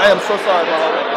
I am so sorry about all that.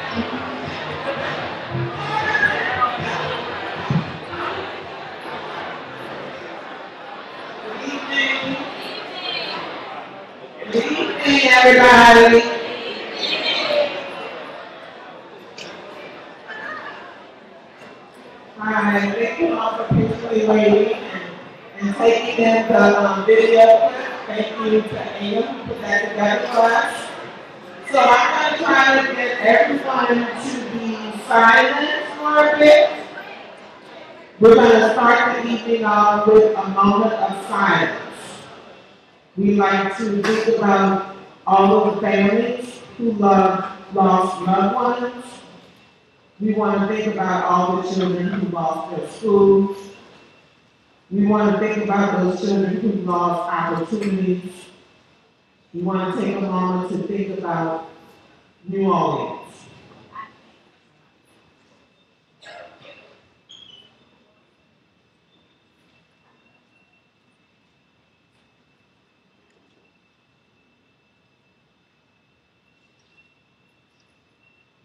Good evening, everybody. Hi, thank you all for patiently waiting and taking in the video clip. Thank you to Amy who put that together for us. So I'm going to try to get everyone to be silent for a bit. We're going to start the evening off with a moment of silence. We like to think about all of the families who lost loved ones. We want to think about all the children who lost their schools. We want to think about those children who lost opportunities. We want to take a moment to think about New Orleans.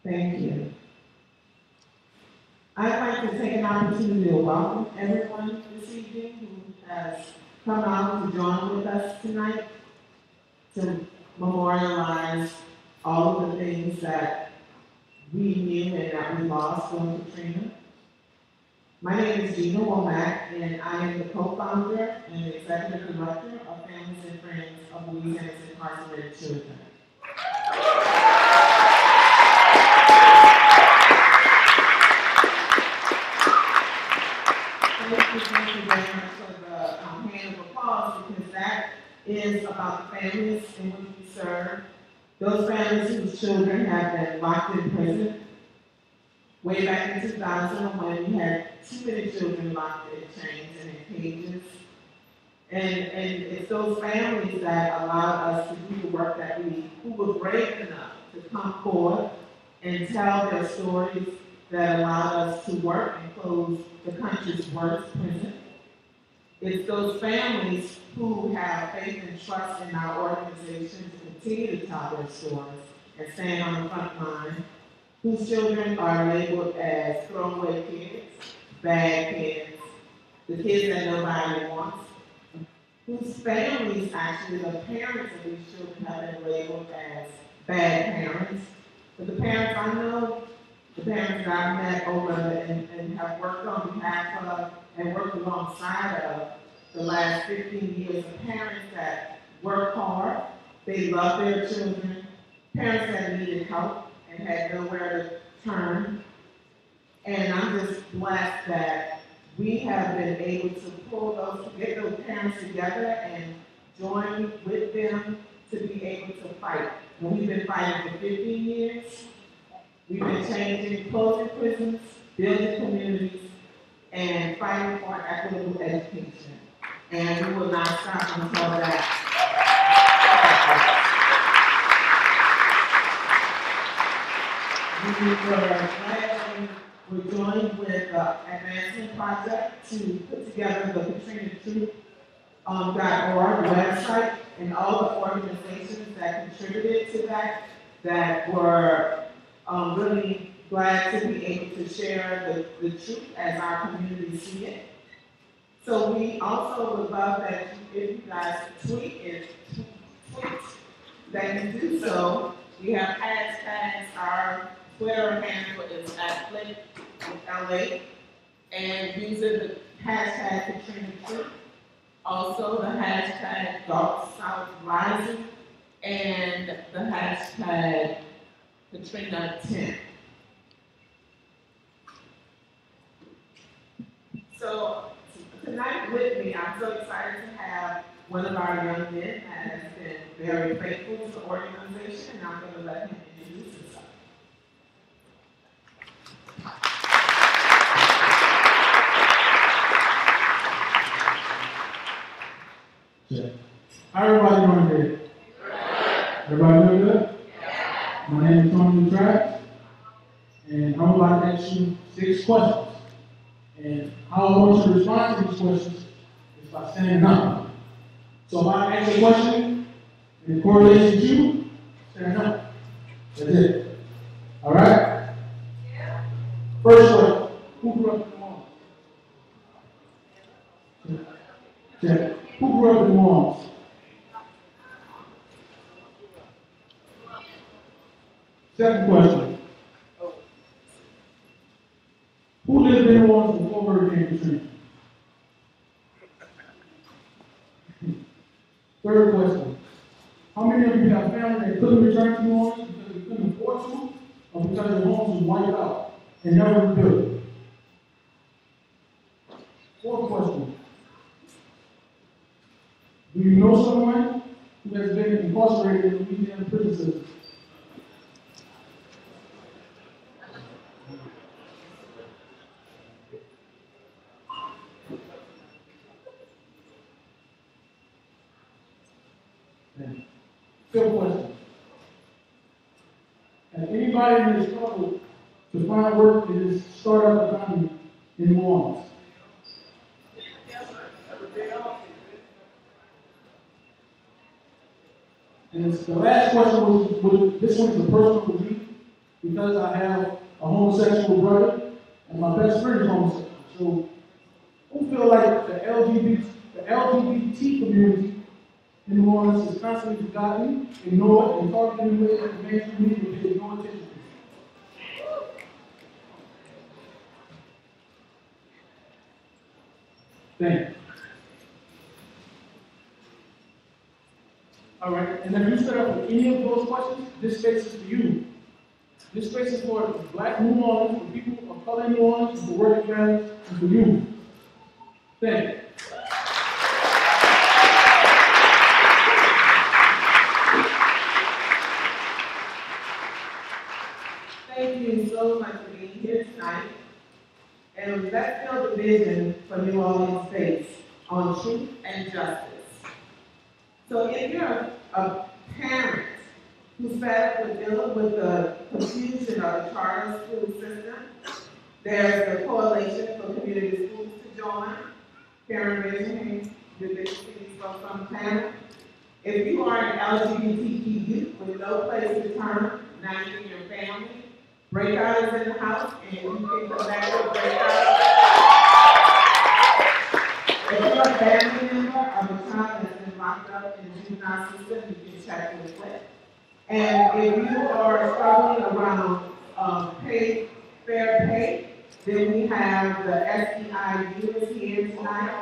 Thank you. I'd like to take an opportunity to welcome everyone this evening who has come out to join with us tonight to memorialize all of the things that we knew and that we lost during Katrina. My name is Gina Womack, and I am the co-founder and executive director of Families and Friends of Louisiana's Incarcerated Children. Thank you very much for the hand of applause, because that is about the families in which we serve. Those families whose children have been locked in prison. Way back in 2001, we had too many children locked in chains and in cages. And it's those families that allowed us to do the work that who were brave enough to come forward and tell their stories that allowed us to work and close the country's worst prison. It's those families who have faith and trust in our organization to continue to tell their stories and stand on the front line, whose children are labeled as throwaway kids, bad kids, the kids that nobody wants, whose families, actually the parents of these children, have been labeled as bad parents. But the parents I know, the parents that I've met over and have worked on behalf of and worked alongside of the last 15 years, of parents that work hard, they love their children, parents that needed help and had nowhere to turn. And I'm just blessed that we have been able to get those parents together and join with them to be able to fight. And we've been fighting for 15 years. We've been changing, closing prisons, building communities, and fighting for equitable education. And we will not stop until that. We're joined with the Advancement Project to put together the KatrinaTruth.org website, and all the organizations that contributed to that were really glad to be able to share the truth as our community see it. So we also would love that if you guys tweet, that you do so. We have hashtags. Our Twitter handle is @FlickLA, and using the hashtag KatrinaTruth, also the hashtag Gulf South Rising, and the hashtag Katrina10. So tonight with me, I'm so excited to have one of our young men that has been very faithful to the organization, and I'm going to let him introduce himself. How everybody doing today? Everybody doing good? My name is Tony Travis, and I would like to ask you 6 questions. And how I want you to respond to these questions is by standing up. So if I ask a question and it correlates with you, stand up. That's it. All right? First question, who grew up in New Orleans? Check. Who grew up in New Orleans? Second question. Who lived in New Orleans before Hurricane Katrina? Third question. How many of you have family that couldn't return to New Orleans because they couldn't afford to, or because their homes were wiped out and never rebuilt? Fourth question. Do you know someone who has been incarcerated in the Louisiana prison system? Fifth question. Has anybody in this struggle to find work in this startup economy in New Orleans? And the last question was this one is a personal for me because I have a homosexual brother and my best friend is homosexual. So I feel like the LGBT community in New Orleans is constantly forgotten, ignored, and targeted in ways that the mainstream media pays no attention to. Thank you. All right, and if you set up with any of those questions, this space is for you. This space is for Black New Orleans, for people of color in New Orleans, for working families, and for you. Thank you. Thank you so much for being here tonight. And let's build a vision for New Orleans based on truth and justice. So if you're a parent who's fed up with dealing with the confusion of the charter school system, there's the Coalition for Community Schools to join. Karen, raise your hand. Did they see these folks on the panel? If you are an LGBTQ youth with no place to turn, not even your family, breakout is in the house, and you can come back to breakout. If you're a family member of a child that's been locked up in the juvenile system, you can check with WIC. And if you are struggling around fair pay, then we have the SEIU is here tonight.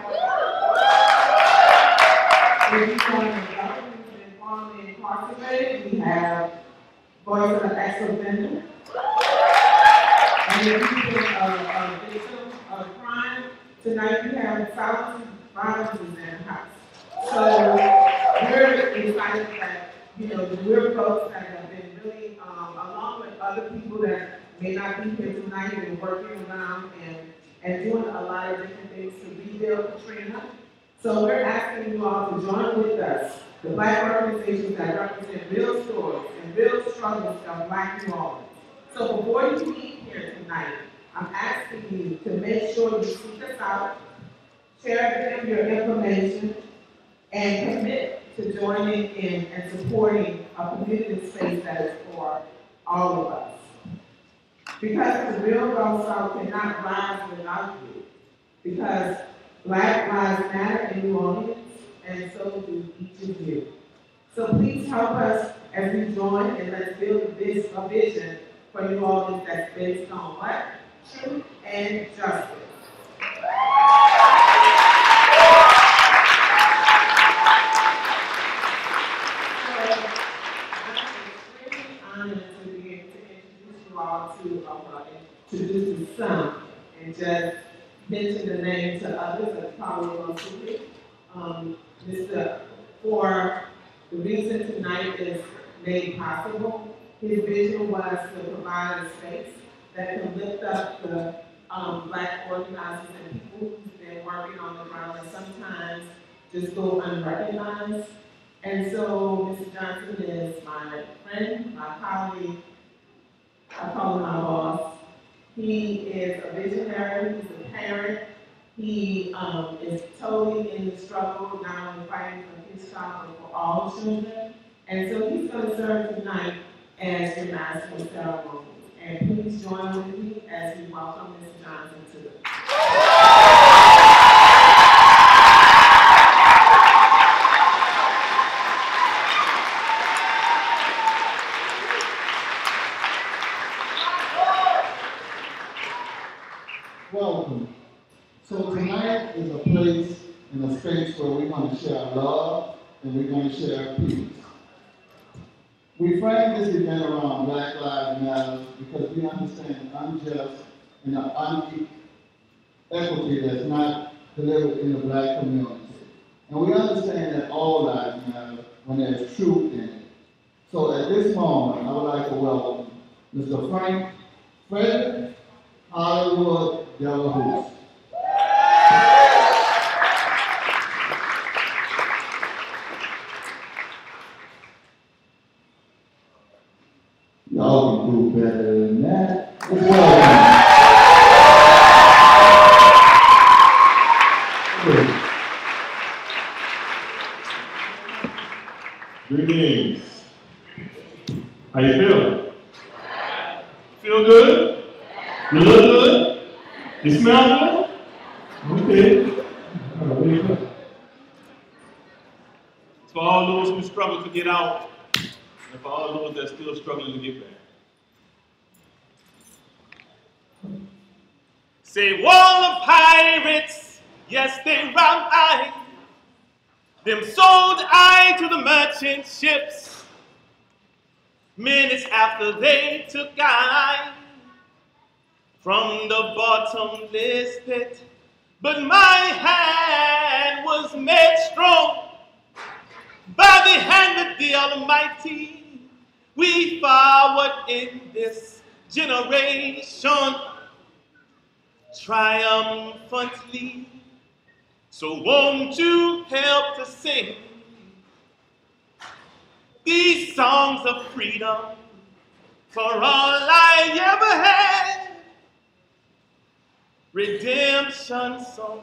If you're going to government who's been formerly incarcerated, we have Voice of Ex-Offender. And if you've been a victim of crime, tonight we have Silence Violence in the house. So we're excited that, we're folks that have been really, along with other people that may not be here tonight and working around and doing a lot of different things to rebuild Katrina. So we're asking you all to join with us, the Black organizations that represent real stories and real struggles of Black New Orleans. So before you leave here tonight, I'm asking you to make sure you seek us out, share with them your information, and commit to joining in and supporting a community space that is for all of us. Because the real Gulf South cannot rise without you. Because Black lives matter in New Orleans, and so do each of you. So please help us as we join, and let's build a vision for New Orleans that's based on what? Truth and justice. Introduce some and just mention the name to others that's probably going to be. For the reason tonight is made possible, his vision was to provide a space that can lift up the Black organizers and people who've been working on the ground and sometimes just go unrecognized. And so Mr. Johnson is my friend, my colleague, I call him my boss. He is a visionary, he's a parent. He is totally in the struggle, not only fighting for his child, but for all children. And so he's going to serve tonight as your master of ceremony. And please join with me as we welcome Ms. Johnson to the Welcome. So tonight is a place and a space where we're going to share love and we're going to share peace. We frame this event around Black Lives Matter because we understand unjust and unequal equity that's not delivered in the Black community. And we understand that all lives matter when there's truth in it. So at this moment, I would like to welcome Mr. Frank Frederick Hollywood Delahoo's. Y'all can do better than that. Greetings. How you feel? Feel good? You look good? You smell good? Okay. For all those who struggle to get out, and for all those that are still struggling to get back. Say, wall of pirates, yes, they robbed I. Them sold I to the merchant ships. Minutes after they took I from the bottomless pit. But my hand was made strong by the hand of the Almighty. We forward in this generation triumphantly. So won't you help to sing these songs of freedom for all I ever had? Redemption song.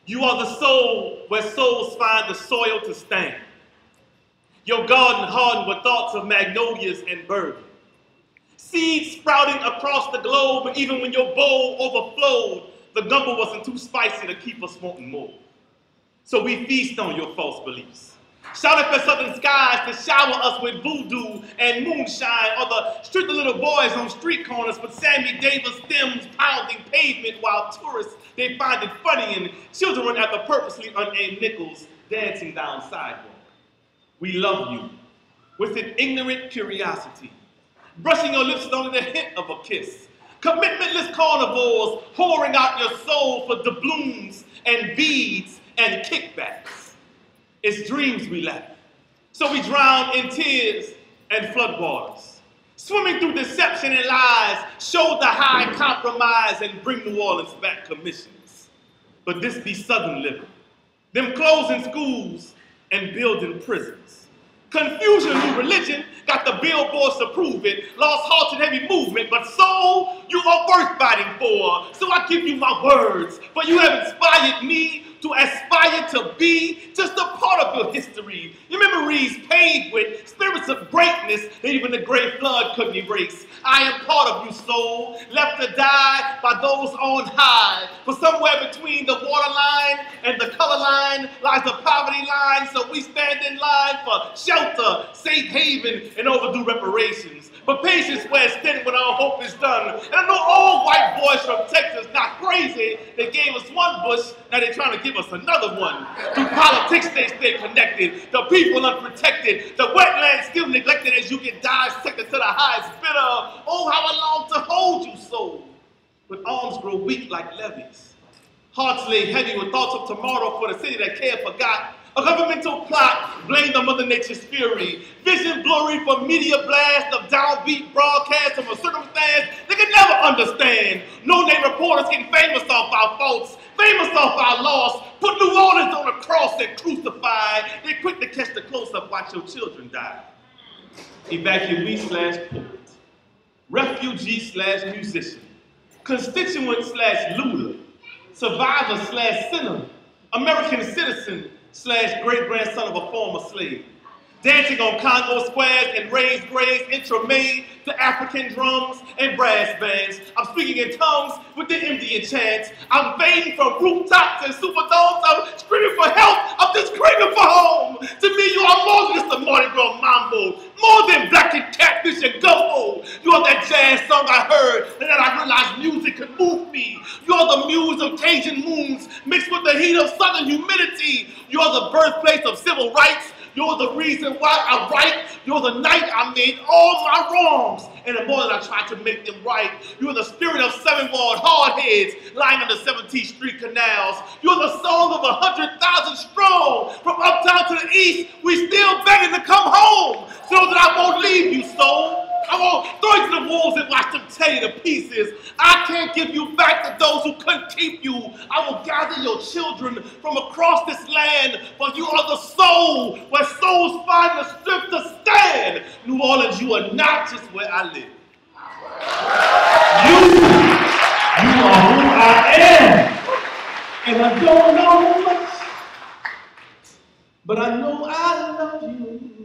You are the soul where souls find the soil to stand. Your garden hardened with thoughts of magnolias and bourbon. Seeds sprouting across the globe, but even when your bowl overflowed, the gumbo wasn't too spicy to keep us wanting more. So we feast on your false beliefs. Shout up at southern skies to shower us with voodoo and moonshine, or the street the little boys on street corners with Sammy Davis stems pounding pavement while tourists, they find it funny, and children run after purposely unaimed nickels dancing down sidewalk. We love you with an ignorant curiosity, brushing your lips on the hint of a kiss. Commitmentless carnivores pouring out your soul for doubloons and beads and kickbacks. It's dreams we lack, so we drown in tears and floodwaters. Swimming through deception and lies, show the high compromise and bring New Orleans back commissions. But this be Southern living, them closing schools and building prisons. Confusion of new religion, got the billboards to prove it, lost hearts and heavy movement, but soul, you are worth fighting for. So I give you my words, for you have inspired me to aspire to be just a part of your history. Your memories paved with spirits of greatness that even the great flood couldn't erase. I am part of you, soul, left to die by those on high. For somewhere between the waterline and the color line lies the poverty line, so we stand in line for shelter, safe haven, and overdue reparations. But patience where it's thin when our hope is done. And I know all white boys from Texas not crazy. They gave us one bush, now they're trying to give us another one. Through politics they stay connected, the people unprotected, the wetlands still neglected as you get dissected to the highest bidder. Oh, how I long to hold you, soul. But arms grow weak like levees. Hearts lay heavy with thoughts of tomorrow for the city that can't forgot. A governmental plot blamed on Mother Nature's fury. Vision blurry for media blast of downbeat broadcasts of a circumstance they could never understand. No-name reporters getting famous off our faults, famous off our loss. Put New Orleans on a cross and crucified. They quick to catch the close-up, watch your children die. Evacuee/poet, refugee/musician, constituent/looter, survivor/sinner, American citizen / great-grandson of a former slave. dancing on Congo squares and raised graves intermade to African drums and brass bands. I'm speaking in tongues with the Indian chants. I'm fading from rooftops and superdomes. I'm screaming for help. I'm just screaming for home. To me, you are more than just a Mardi Gras mambo, more than black and catfish and gumbo. You are that jazz song I heard and that I realized music could move me. You are the muse of Cajun moons mixed with the heat of southern humidity. You are the birthplace of civil rights. You're the reason why I write. You're the night I made all my wrongs, and the more that I tried to make them right. You're the spirit of 7-walled hardheads lying on the 17th Street canals. You're the song of 100,000 strong. From uptown to the east, we still begging to come home, so that I won't leave you, soul. I won't throw you to the wolves and watch them tear you to pieces. I can't give you back to those who couldn't keep you. I will gather your children from across this land, for you are the soul where souls find the strength to stand. New Orleans, you are not just where I live. You are who I am. And I don't know much, but I know I love you.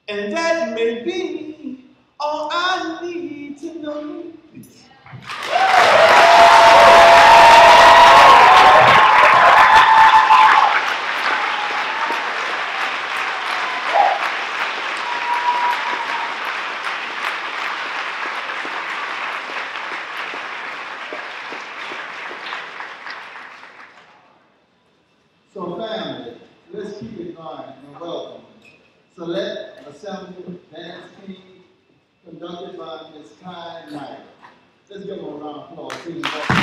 And that may be all I need to know. So family, let's keep it going and welcome. Select Assembly Dance Team conducted by Ms. Kai Knight. Let's give them a round of applause. Please welcome.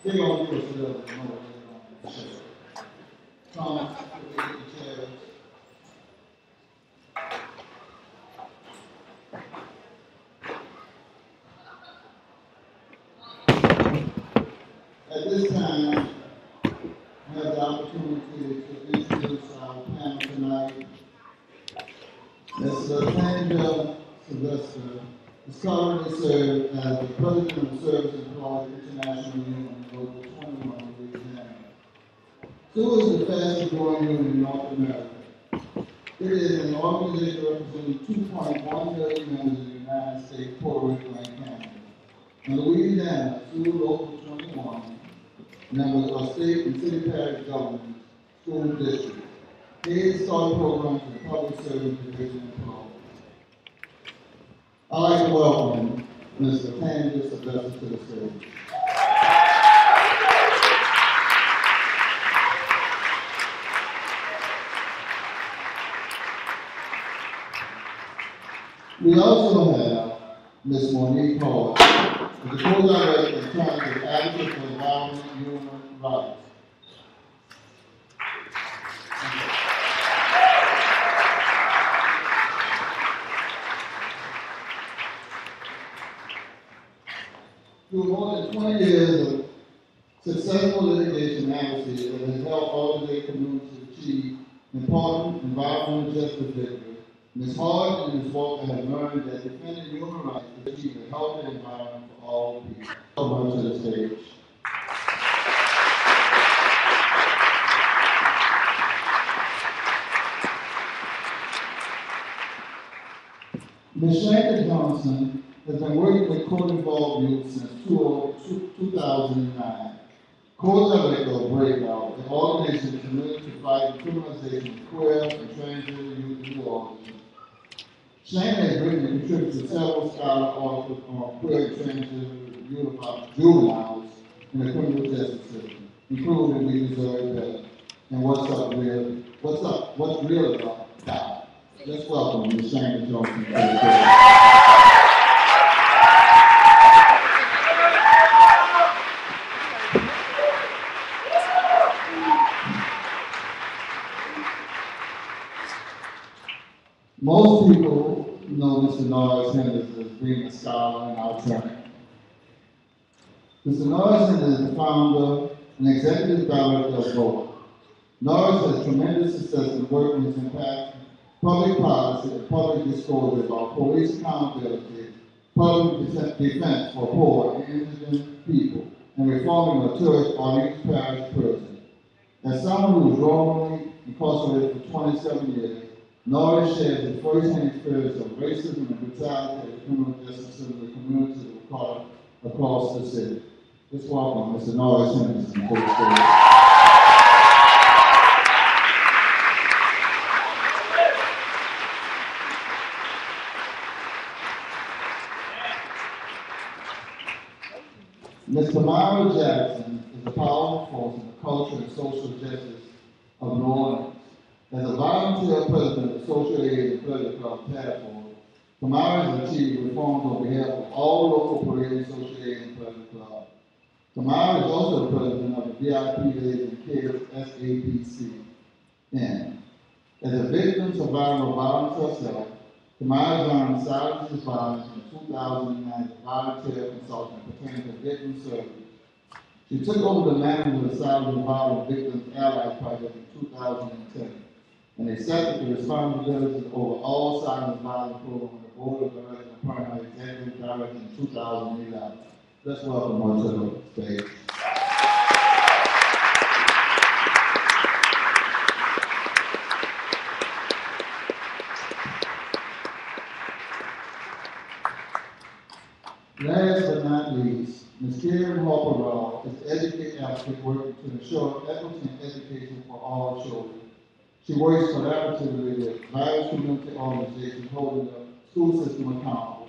They gonna give us a little bit more later on in the show. Tom, if we get the chairs. At this time, I have the opportunity to introduce our panel tonight. Mr. Sandra Sylvester is currently served as the President of the Service Employees International Union, Local 21, Louisiana. SUA is the fastest growing union in North America. It is an organization representing 2.1 million members in the United States, Puerto Rico, and Canada. In Louisiana, SUA Local 21 members are state and city parish governments, school districts, Head Start programs, and public service division employees. I'd like to welcome Mr. Katrina to the stage. We also have Ms. Monique Hall, the co-director in terms of advocate for environment and human rights. Through more than 20 years of successful litigation advocacy that has helped all-day communities achieve important environmental justice victories, Ms. Hart and Ms. Walker have learned that defending human rights is to achieve a healthy environment for all people. Welcome to the stage. Ms. Shanka Johnson has been working with court-involved youth since 2009. Co-director of Breakout, an organization committed to fighting criminalization of queer and transgender youth in New Orleans. Shannon has written and contributed to several scholar articles on queer and transgender juveniles in the criminal justice system, including We Deserve Better and What's Real About God. Let's welcome Ms. Shannon Johnson to the stage. Most people know Mr. Norris Henderson as being a scholar and outturn. Mr. Norris is the founder and executive director of Vote. Norris has tremendous success in working his impact, public policy, and public disclosure about police accountability, public defense for poor and indigent people, and reforming a tourist audience parish prison. As someone who was wrongly incarcerated for 27 years, Norris shares his first-hand experience of racism and brutality in the criminal justice system in the communities across the city. Let's welcome Mr. Norris Henderson to the stage. Ms. Tamara Jackson is a powerful force in the culture and social justice of New Orleans. As a volunteer president of the Social Aid and Pleasure Club Task Force, Tamara has achieved reforms on behalf of all local Parade Social Aid and Pleasure Clubs. Tamara is also the president of the VIP Aids and Care SAPC. And as a victim survivor of violence herself, Tamara joined Silence is Violence in 2009 as a volunteer consultant pertaining to victim service. She took over the management of the Silence is Violence Victims Allies Project in 2010. And accepted the responsibilities over all silent violence programs on the board of directors and primary executive director in 2011. Let's welcome her to the stage. Last but not least, Ms. Karen Harper Raw is educating advocate working to ensure equity in education for all children. She works collaboratively with various community organizations holding the school system accountable.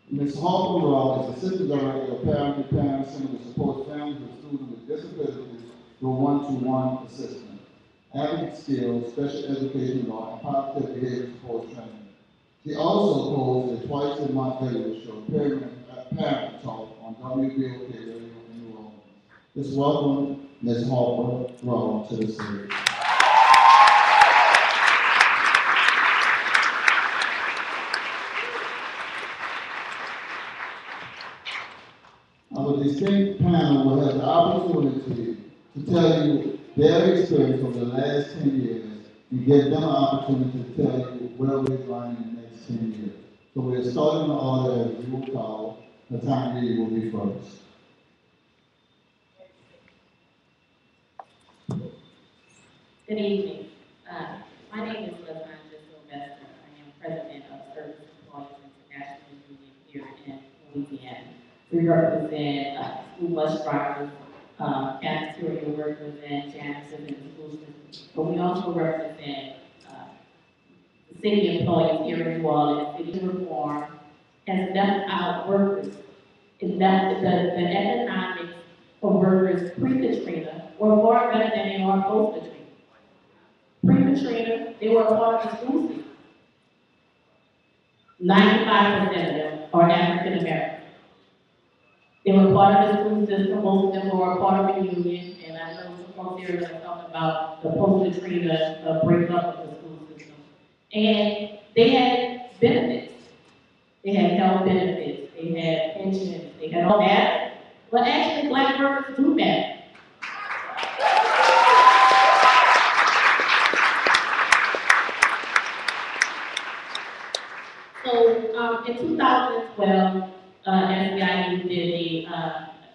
Ms. Harper Raw is Assistant Director of Parent to Parent Center that supports families with students with disabilities through one-to-one assistance, advocate skills, special education law, and positive behavior support training. She also holds a twice-a-month radio show, Parent Talk, on WBOK Radio in New Orleans. Let's welcome Ms. Harper Raw to the stage. Our distinct panel will have the opportunity to tell you their experience over the last 10 years and give them an opportunity to tell you where we're going in the next 10 years. So we're starting the order as you will call. Katrina will be first. Good evening. My name is Latanja Sylvester. I am president of Service Employees International Union here in Louisiana. We represent school bus drivers, cafeteria workers, and janitors in the school system. But we also represent the city employees here in New Orleans. City reform has left out workers. It left the economics of workers pre-Katrina were far better than they are post-Katrina. Pre-Katrina, they were a part of the school system. 95% of them are African American. They were part of the school system, most of them were a part of the union, and I know some folks here are going to talk about the post-Katrina breakup of the school system. And they had benefits. They had health benefits, they had pensions, they had all that. But actually, black workers do matter. So in 2012, SBIU did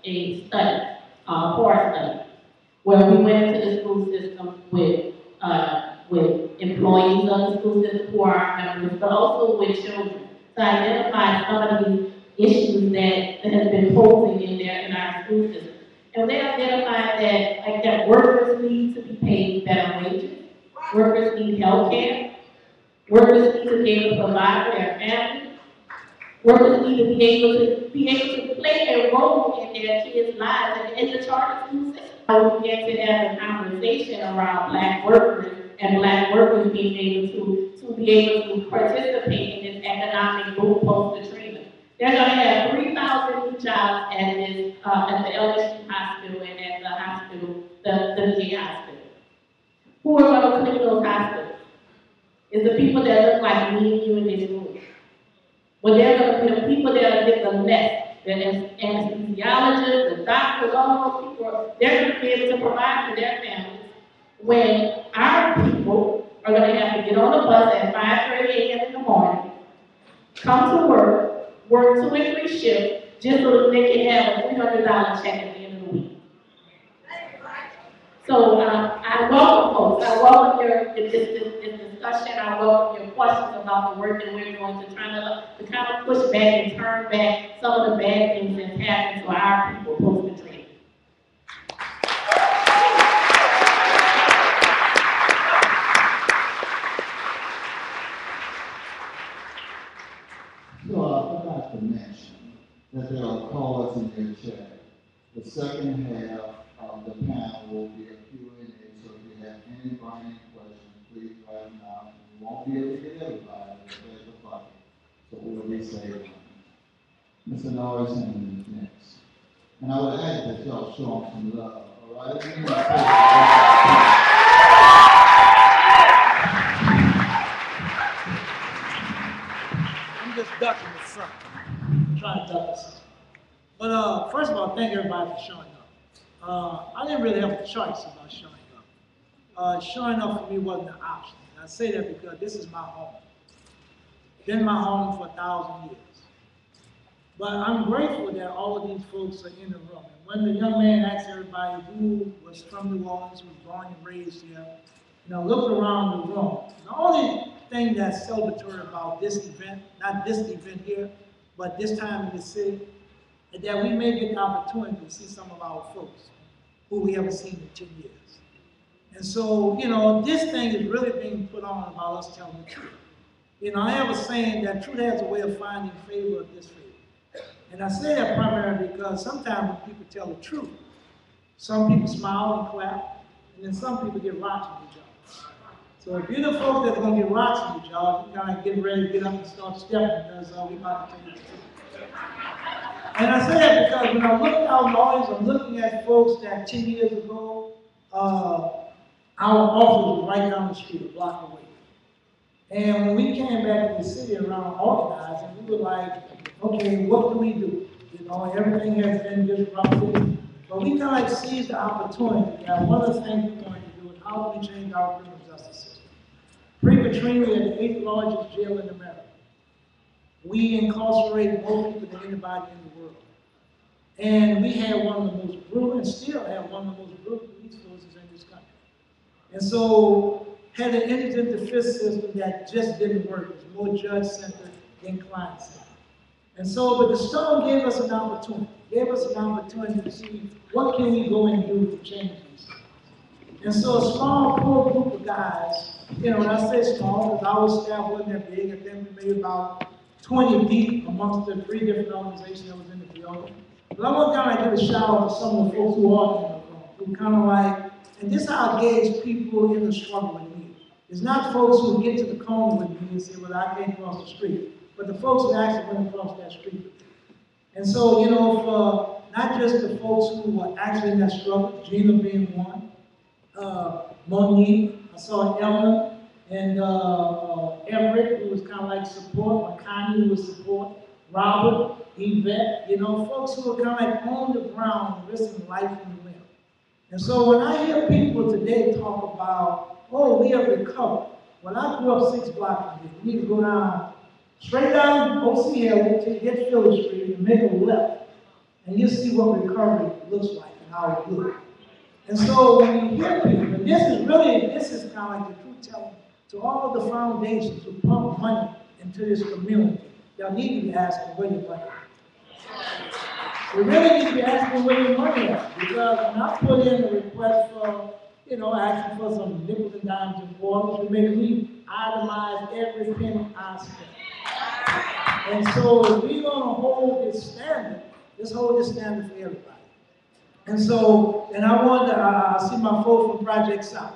a study, a core study, where we went into the school system with employees of the school system who are our members, but also with children, to identify some of these issues that have been posing in our school system. And they identified that workers need to be paid better wages, workers need health care, workers need to be able to provide for their families. Workers need to be able to play a role in their kids' lives and in the charter school system. We began to have a conversation around black workers and black workers being able to be able to participate in this economic boom post-Katrina. They're going to have 3,000 new jobs at the LSU hospital and at the hospital, the VA hospital. Who are going to clean those hospitals? It's the people that look like me and you in this room. But they're going to be the people that are getting the less. The anesthesiologists, the doctors, all those people, they're going to be able to provide for their families when our people are going to have to get on the bus at 5:30 a.m. in the morning, come to work 2 and 3 shifts, just so that they can have a $300 check at the end of the week. So I welcome folks. I welcome this discussion. I welcome your questions about the work that we're doing to kind of push back and turn back some of the bad things that's happened to our people post-Katrina. So I forgot to mention that there are callers in your chat. The second half of the panel will be a Q&A, so if you have any burning questions, please write them down. We won't be able to get everybody, but there's a bucket, so we'll be saving. Mr. Norris is next. And I would ask that y'all show him some love, all right? I'm just ducking the front. I'm trying to duck this. But first of all, thank everybody for showing up. I didn't really have a choice about showing up. Showing up for me wasn't an option. And I say that because this is my home. Been my home for 1,000 years. But I'm grateful that all of these folks are in the room. And when the young man asked everybody who was from New Orleans, who was born and raised here, looked around the room. The only thing that's celebratory about this event, not this event here, but this time in the city, is that we may get the opportunity to see some of our folks who we haven't seen in 10 years. And so, this thing is really being put on about us telling the truth. I have a saying that truth has a way of finding favor or disfavor. And I say that primarily because sometimes when people tell the truth, some people smile and clap, and then some people get rocks on your jaw. So if you're the folks that are going to get rocks on your jaw, you kind of get ready to get up and start stepping because we're about to tell you the truth. And I say that because when I look out in the audience, I'm looking at folks that 10 years ago, our office was right down the street, a block away. And when we came back to the city around organizing, we were like, okay, what do we do? Everything has been disrupted. But we kind of seized the opportunity that one of the things we wanted to do is how do we change our criminal justice system? Pre-Katrina, we had the 8th largest jail in America. we incarcerate more people than anybody in the world. And we had one of the most brutal, and still have one of the most brutal police forces in this country. And so, had an indigent defense system that just didn't work. It was more judge-centered than client-centered. And so, but the storm gave us an opportunity. Gave us an opportunity to see what can we go and do to change these things. And so a small, poor group of guys, you know, when I say small, because our staff wasn't that big, and then we made about 20 deep amongst the 3 different organizations that was in the building. But I want to kind of give a shout out to some of the folks who are in the room, who kind of like, and this is how I gauge people in the struggle with me. It's not folks who get to the corner with me and say, well, I can't cross the street, but the folks who actually went across that street with me. And so, you know, for not just the folks who were actually in that struggle, Gina being one, Monique, I saw Ellen, and Everett, who was kind of like support, Makani, who was support, Robert, Yvette, you know, folks who were kind of like on the ground, risking life and limb. And so when I hear people today talk about, oh, we have recovered. When I grew up 6 blocks from here, you need to go down, straight down OC Hill till you get Philly Street and make a left. And you'll see what recovery looks like and how it looks. And so when you hear people, and this is kind of like the truth telling to all of the foundations who pump money into this community, y'all need to be asking where your money is. We really need to be asking where your money is, because when I put in a request for, you know, asking for some nickels and dimes and quarters, we itemize every penny I spend. And so if we're going to hold this standard, let's hold this standard for everybody. And so, and I wonder, I see my folks from Project South,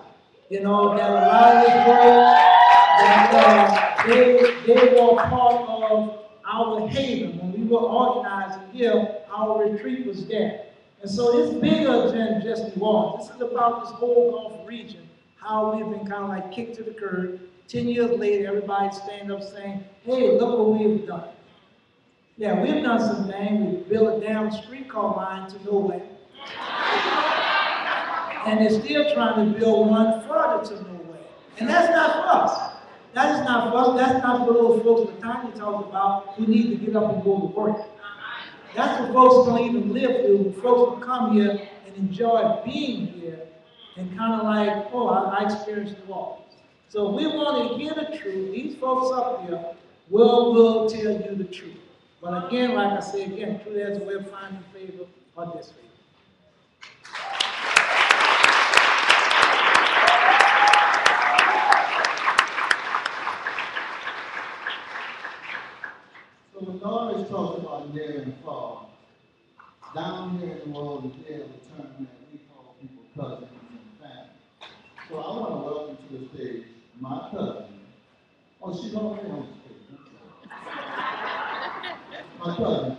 you know, that a lot of this work, that they were part of our haven. When we were organizing here, our retreat was there. And so it's bigger than just New Orleans. This is about this whole Gulf region, how we've been kind of like kicked to the curb. 10 years later, everybody stand up saying, hey, look what we've done. Yeah, we've done some things. We built a damn streetcar line to nowhere. And they're still trying to build one further to nowhere. And that's not for us. That is not for us. That's not for those folks that Tanya talks about who need to get up and go to work. That's for folks who don't even live here, folks who come here and enjoy being here and kind of like, oh, I experienced the all. So we want to hear the truth. These folks up here will tell you the truth. But again, like I say again, truth has a way of finding favor or disfavor. So when Norris talks about near and far, down here in New Orleans, there's a term that we call people cousins and family. So I want to welcome to the stage my cousin. Oh, she's already on the stage. My cousin,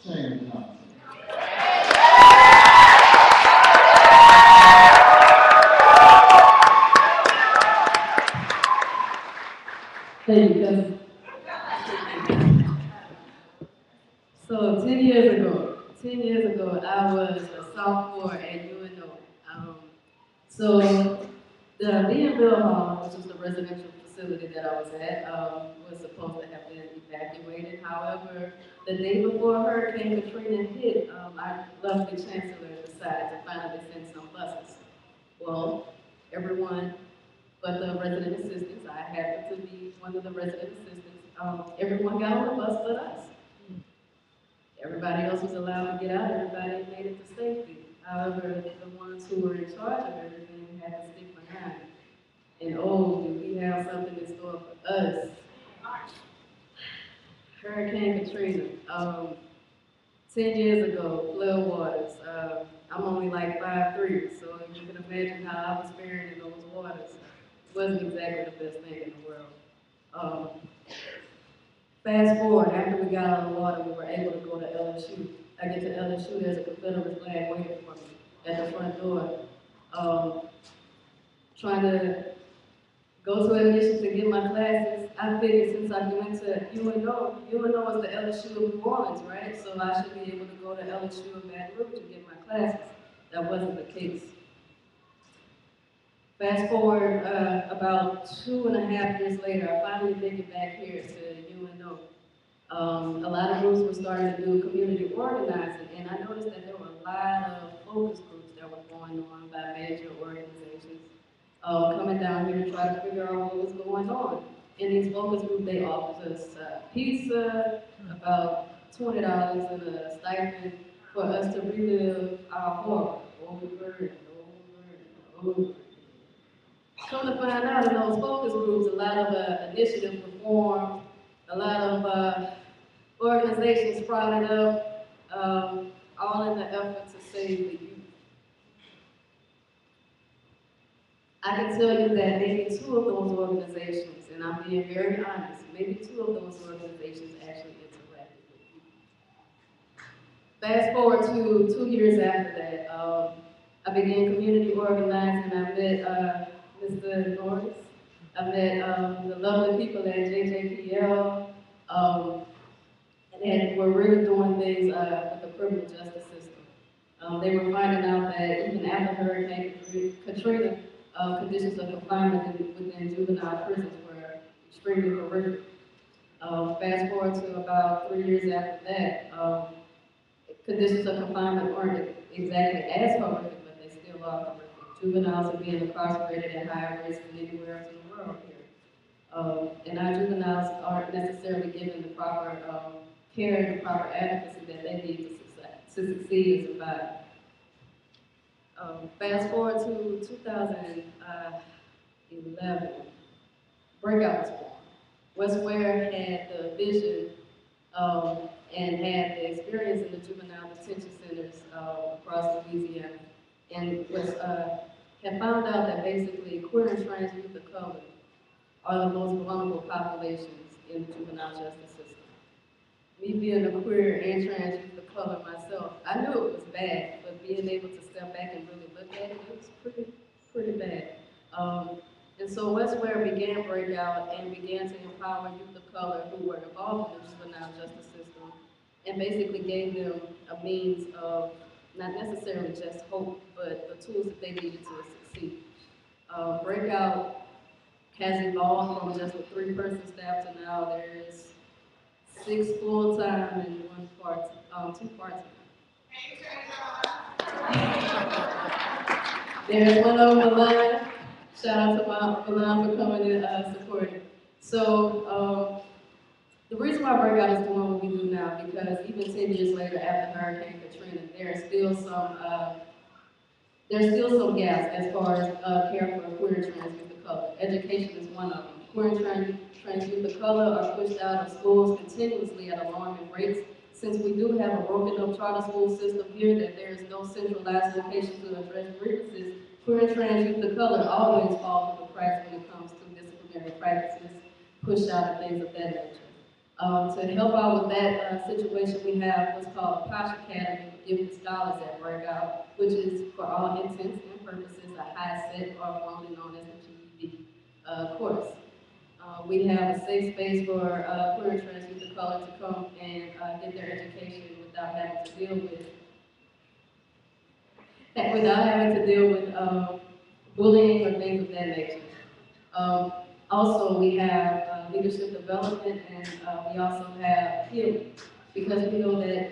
Shane Johnson. Thank you, cousin. So 10 years ago, I was a sophomore at UNO. So the Bienville Hall, which was the residential facility that I was at, was supposed to have been evacuated. However, the day before Hurricane Katrina hit, our lovely chancellor decided to finally send some buses. Well, everyone but the resident assistants, I happened to be one of the resident assistants, everyone got on the bus but us. Everybody else was allowed to get out, everybody made it to safety. However, the ones who were in charge of everything had to stick behind. And oh, do we have something in store for us. Hurricane Katrina, 10 years ago, flood waters. I'm only like 5'3", so you can imagine how I was faring in those waters. It wasn't exactly the best thing in the world. Fast forward, after we got out of the water, we were able to go to LSU. I get to LSU, there's a Confederate flag waiting for me at the front door. Trying to go to admissions to get my classes. I figured since I went to UNO is the LSU of New Orleans, right? So I should be able to go to LSU in Baton Rouge to get my classes. That wasn't the case. Fast forward about 2.5 years later, I finally made it back here to UNO. A lot of groups were starting to do community organizing, and I noticed that there were a lot of focus groups that were going on by major organizations coming down here to try to figure out what was going on. In these focus groups, they offered us pizza, about $20 and a stipend for us to relive our horror over and over and over. Come to find out, in those focus groups, a lot of initiatives were formed, a lot of organizations sprouted up, all in the effort to save the youth. I can tell you that maybe two of those organizations, and I'm being very honest, maybe two of those organizations actually interacted with youth. Fast forward to 2 years after that, I began community organizing. I met Mr. Norris. I met the lovely people at JJPL, and we're really doing things with the criminal justice system. They were finding out that even after Hurricane Katrina, conditions of confinement within juvenile prisons were extremely horrific. Fast forward to about 3 years after that, conditions of confinement weren't exactly as horrific, but they still are horrific. Juveniles are being incarcerated at higher rates than anywhere else in the world here. And our juveniles aren't necessarily given the proper care and the proper advocacy that they need to succeed and survive. Fast forward to 2011, Breakout was born. West Ware had the vision and had the experience in the juvenile detention centers across Louisiana, and had found out that basically queer and trans youth of color are the most vulnerable populations in the juvenile justice system. Me being a queer and trans youth of color myself, I knew it was bad, but being able to step back and really look at it, it was pretty bad. And so West Ware began Breakout and began to empower youth of color who were involved in the juvenile justice system, and basically gave them a means of not necessarily just hope, but the tools that they needed to succeed. Breakout has evolved from just a 3-person staff to now there's 6 full-time and 2 part-time. There's one over the line. Shout out to Milan for coming and supporting. So the reason why Breakout is doing what we do now, because even 10 years later after Hurricane Katrina, there's still some gaps as far as care for queer and trans youth of color. Education is one of them. Queer and trans youth of color are pushed out of schools continuously at alarming rates. Since we do have a broken up charter school system here, that there is no centralized location to address grievances, queer and trans youth of color always fall through the cracks when it comes to disciplinary practices, push out, and things of that nature. To help out with that situation, we have what's called a POSH Academy for Gifted Scholars at Breakout, which is, for all intents and purposes, a high set or formerly known as a GED course. We have a safe space for queer and trans youth of color to come and get their education without having to deal with bullying or things of that nature. Also, we have leadership development, and we also have healing, because we know that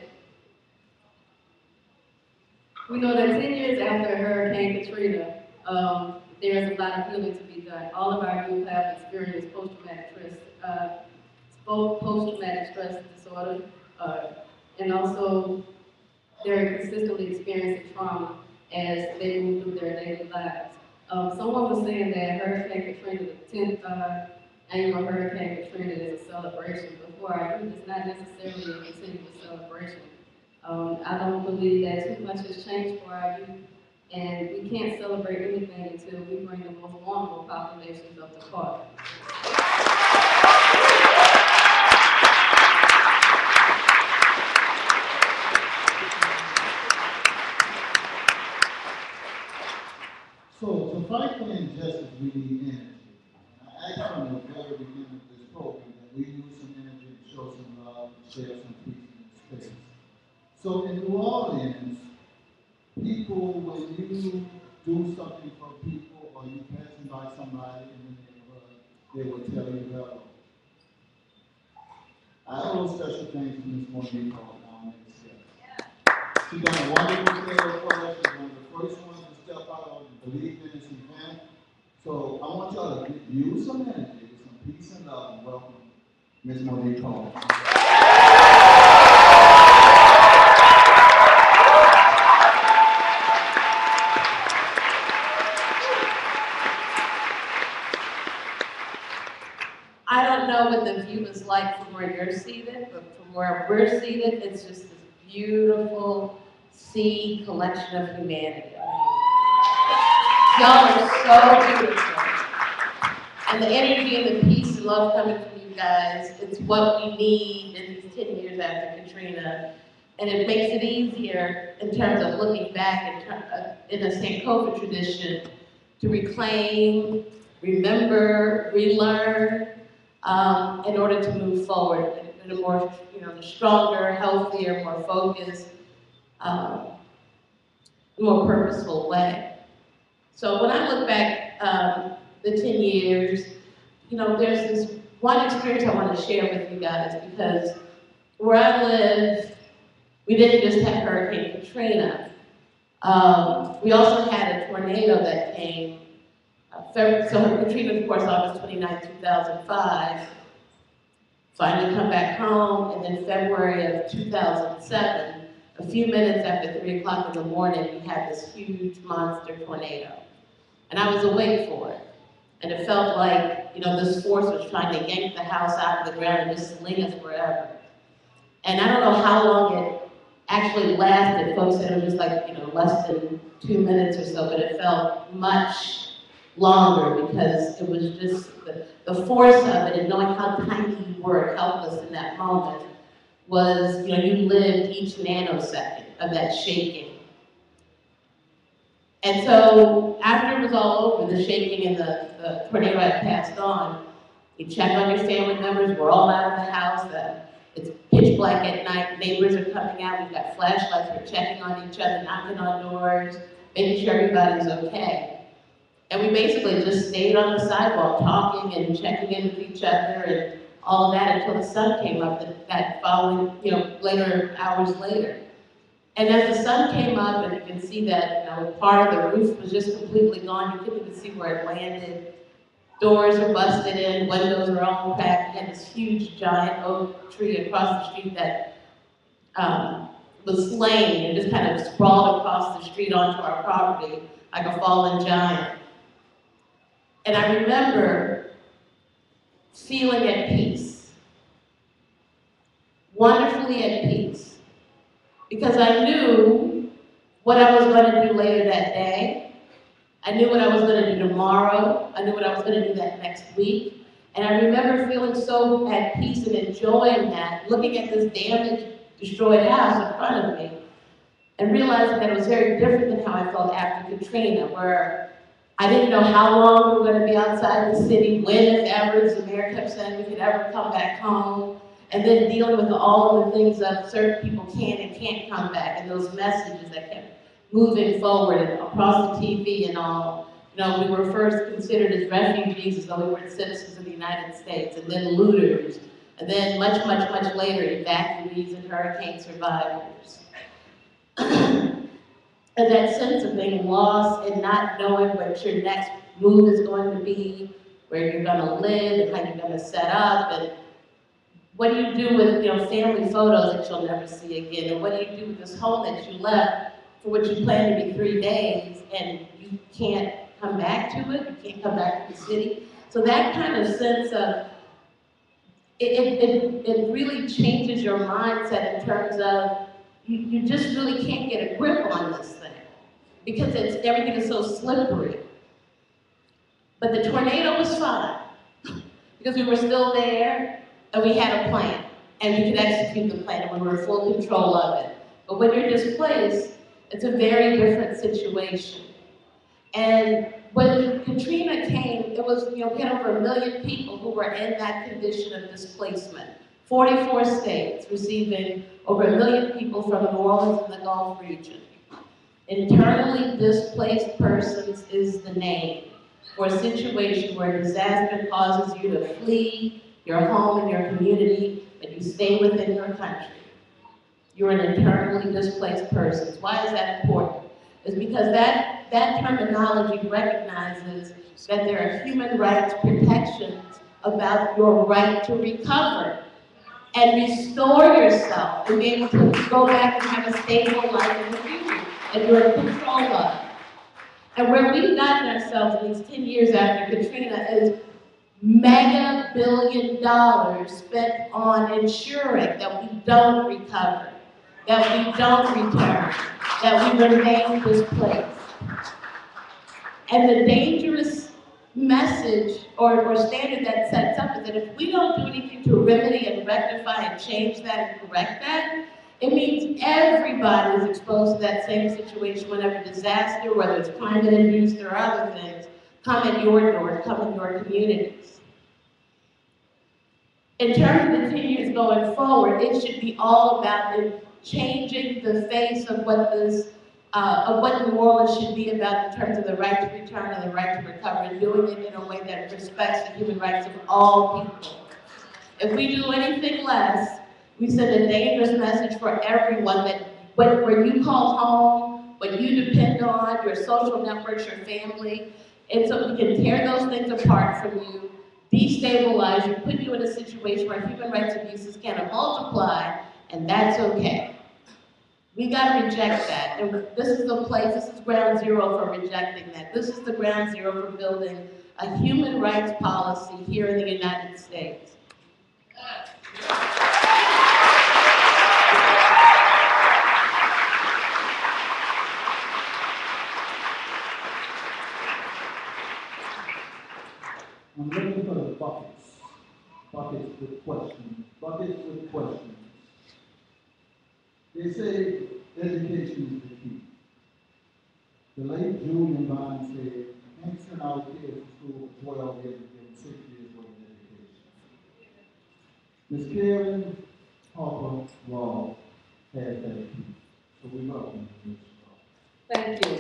10 years after Hurricane Katrina, there's a lot of healing to be done. All of our youth have experienced post-traumatic stress disorder, and also they're consistently experiencing trauma as they move through their daily lives. Someone was saying that Hurricane Katrina, the 10th annual Hurricane Katrina, is a celebration, but for our youth, it's not necessarily a continuous celebration. I don't believe that too much has changed for our youth, and we can't celebrate anything until we bring the most vulnerable populations up to par. So to fight for injustice, we need energy. I asked from the very beginning of this program that we use some energy to show some love and share some peace in the space. So in New Orleans, people, when you do something for people or you passing by somebody in the neighborhood, they will tell you hello. I have a little special things for Ms. Monique Hall now next year. She's done a wonderful thing for us. She's one of the first ones to step out and believe in this event. So I want y'all to use some energy, some peace and love, and welcome Ms. Monique Hall. I don't know what the view is like from where you're seated, but from where we're seated, it's just this beautiful sea collection of humanity. Y'all are so beautiful. And the energy and the peace and love coming from you guys, it's what we need in these 10 years after Katrina. And it makes it easier in terms of looking back in a Sankofa tradition to reclaim, remember, relearn, in order to move forward in a more, stronger, healthier, more focused, more purposeful way. So when I look back the 10 years, there's this one experience I want to share with you guys, because where I live, we didn't just have Hurricane Katrina. We also had a tornado that came. So Katrina, of course, August 29, 2005. So I had to come back home, and then February of 2007, a few minutes after 3 o'clock in the morning, we had this huge monster tornado. And I was awake for it. And it felt like, this force was trying to yank the house out of the ground and just sling us wherever. And I don't know how long it actually lasted. Folks said it was like, less than 2 minutes or so, but it felt much longer, because it was just the force of it, and knowing how tiny you were, helpless in that moment, was, you lived each nanosecond of that shaking. And so after it was all over, the shaking and the tornado had passed on, you check on your family members, we're all out of the house, it's pitch black at night, neighbors are coming out, we've got flashlights, we're checking on each other, knocking on doors, making sure everybody's okay. And we basically just stayed on the sidewalk talking and checking in with each other and all of that until the sun came up that following, later, hours later. And as the sun came up, and you can see that, part of the roof was just completely gone. You couldn't even see where it landed. Doors are busted in, windows are all cracked. We had this huge giant oak tree across the street that was slain and just kind of sprawled across the street onto our property like a fallen giant. And I remember feeling at peace, wonderfully at peace, because I knew what I was going to do later that day. I knew what I was going to do tomorrow. I knew what I was going to do that next week. And I remember feeling so at peace and enjoying that, looking at this damaged, destroyed house in front of me, and realizing that it was very different than how I felt after Katrina, where I didn't know how long we were going to be outside the city, when, if ever, as the mayor kept saying, we could ever come back home, and then dealing with all of the things that certain people can and can't come back, and those messages that kept moving forward and across the TV and all. We were first considered as refugees as though we weren't citizens of the United States, and then looters, and then much, much, much later, evacuees and hurricane survivors. And that sense of being lost and not knowing what your next move is going to be, where you're going to live, and how you're going to set up, and what do you do with family photos that you'll never see again, and what do you do with this home that you left for what you planned to be 3 days, and you can't come back to it, you can't come back to the city. So that kind of sense of, it really changes your mindset in terms of, you just really can't get a grip on this thing, because everything is so slippery. But the tornado was fine, because we were still there, and we had a plan, and we could execute the plan, and we were in full control of it. But when you're displaced, it's a very different situation. And when Katrina came, it was, we had over 1 million people who were in that condition of displacement. 44 states receiving over 1 million people from New Orleans and the Gulf region. Internally displaced persons is the name for a situation where disaster causes you to flee your home and your community, and you stay within your country, you're an internally displaced person. Why is that important? It's because that terminology recognizes that there are human rights protections about your right to recover and restore yourself and be able to go back and have a stable life in the future that you're in control of. And where we've gotten ourselves in these 10 years after Katrina is mega $billion spent on ensuring that we don't recover, that we don't return, that we remain displaced. And the dangerous message or standard that sets up is that if we don't do anything to remedy and rectify and change that and correct that, it means everybody is exposed to that same situation whenever disaster, whether it's climate-induced or other things, come at your door, come in your communities. In terms of the 10 years going forward, it should be all about changing the face of what New Orleans should be about in terms of the right to return and the right to recover, and doing it in a way that respects the human rights of all people. If we do anything less, we send a dangerous message for everyone that where you call home, what you depend on, your social networks, your family, and so we can tear those things apart from you, destabilize you, put you in a situation where human rights abuses can multiply, and that's okay. We got to reject that. And this is the place, this is ground zero for rejecting that. This is the ground zero for building a human rights policy here in the United States. I'm looking for the buckets. Buckets with questions. Buckets with questions. They say education is the key. The late Julian Bond said, you can't send our kids to school for 12 years and give them 6 years worth of education. Ms. Karen Harper Raw has that key. So we welcome Ms. Raw. Thank you.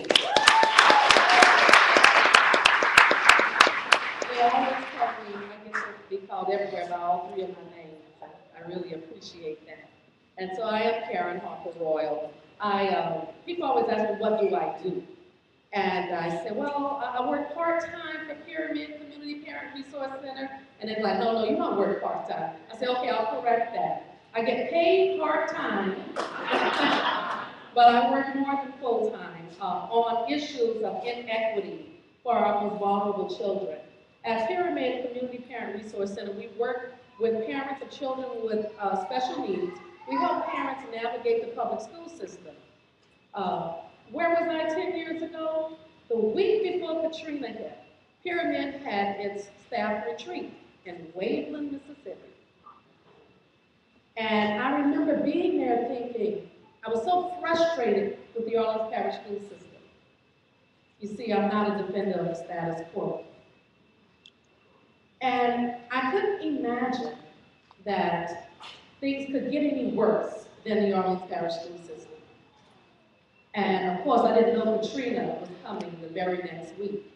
They always tell me I get to be called everywhere by all three of my names. I really appreciate that. And so I am Karen Harper Royal. People always ask me, what do I do? And I said, well, I work part-time for Pyramid Community Parent Resource Center. And they're like, no, you don't work part-time. I said, okay, I'll correct that. I get paid part-time, but I work more than full-time on issues of inequity for our most vulnerable children. At Pyramid Community Parent Resource Center, we work with parents of children with special needs. We help parents navigate the public school system. Where was I 10 years ago? The week before Katrina hit, Pyramid had its staff retreat in Waveland, Mississippi. And I remember being there thinking, I was so frustrated with the Orleans Parish school system. You see, I'm not a defender of the status quo. And I couldn't imagine that things could get any worse than the Orleans Parish school system. And of course, I didn't know Katrina was coming the very next week.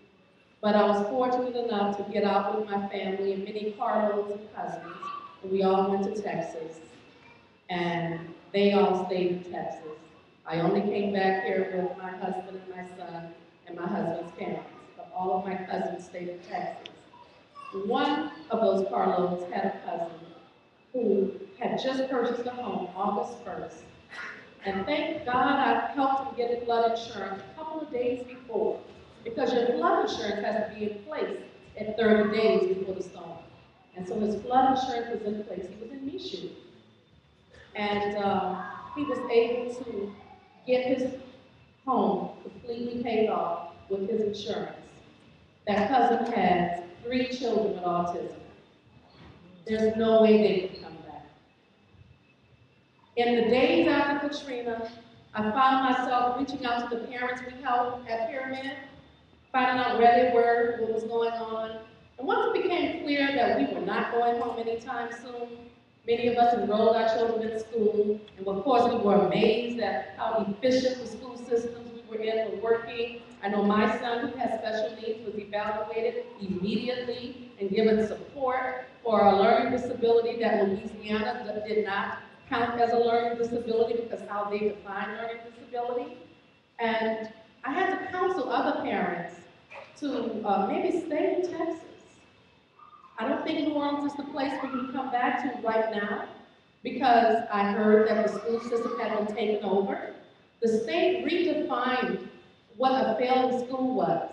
But I was fortunate enough to get out with my family and many carloads of cousins. And we all went to Texas. And they all stayed in Texas. I only came back here with my husband and my son and my husband's parents. But all of my cousins stayed in Texas. One of those carloads had a cousin who had just purchased a home August 1st. And thank God I helped him get his flood insurance a couple of days before, because your flood insurance has to be in place at 30 days before the storm. And so his flood insurance was in place. He was in Michoud. And he was able to get his home completely paid off with his insurance. That cousin has 3 children with autism. There's no way they could come back. In the days after Katrina, I found myself reaching out to the parents we helped at Pyramid, finding out where they were, what was going on. And once it became clear that we were not going home anytime soon, many of us enrolled our children in school, and of course we were amazed at how efficient the school systems we were were in were working. I know my son, who has special needs, was evaluated immediately and given support for a learning disability that Louisiana did not count as a learning disability because how they define learning disability. And I had to counsel other parents to maybe stay in Texas. I don't think New Orleans is the place we can come back to right now because I heard that the school system had been taken over. The state redefined what a failing school was.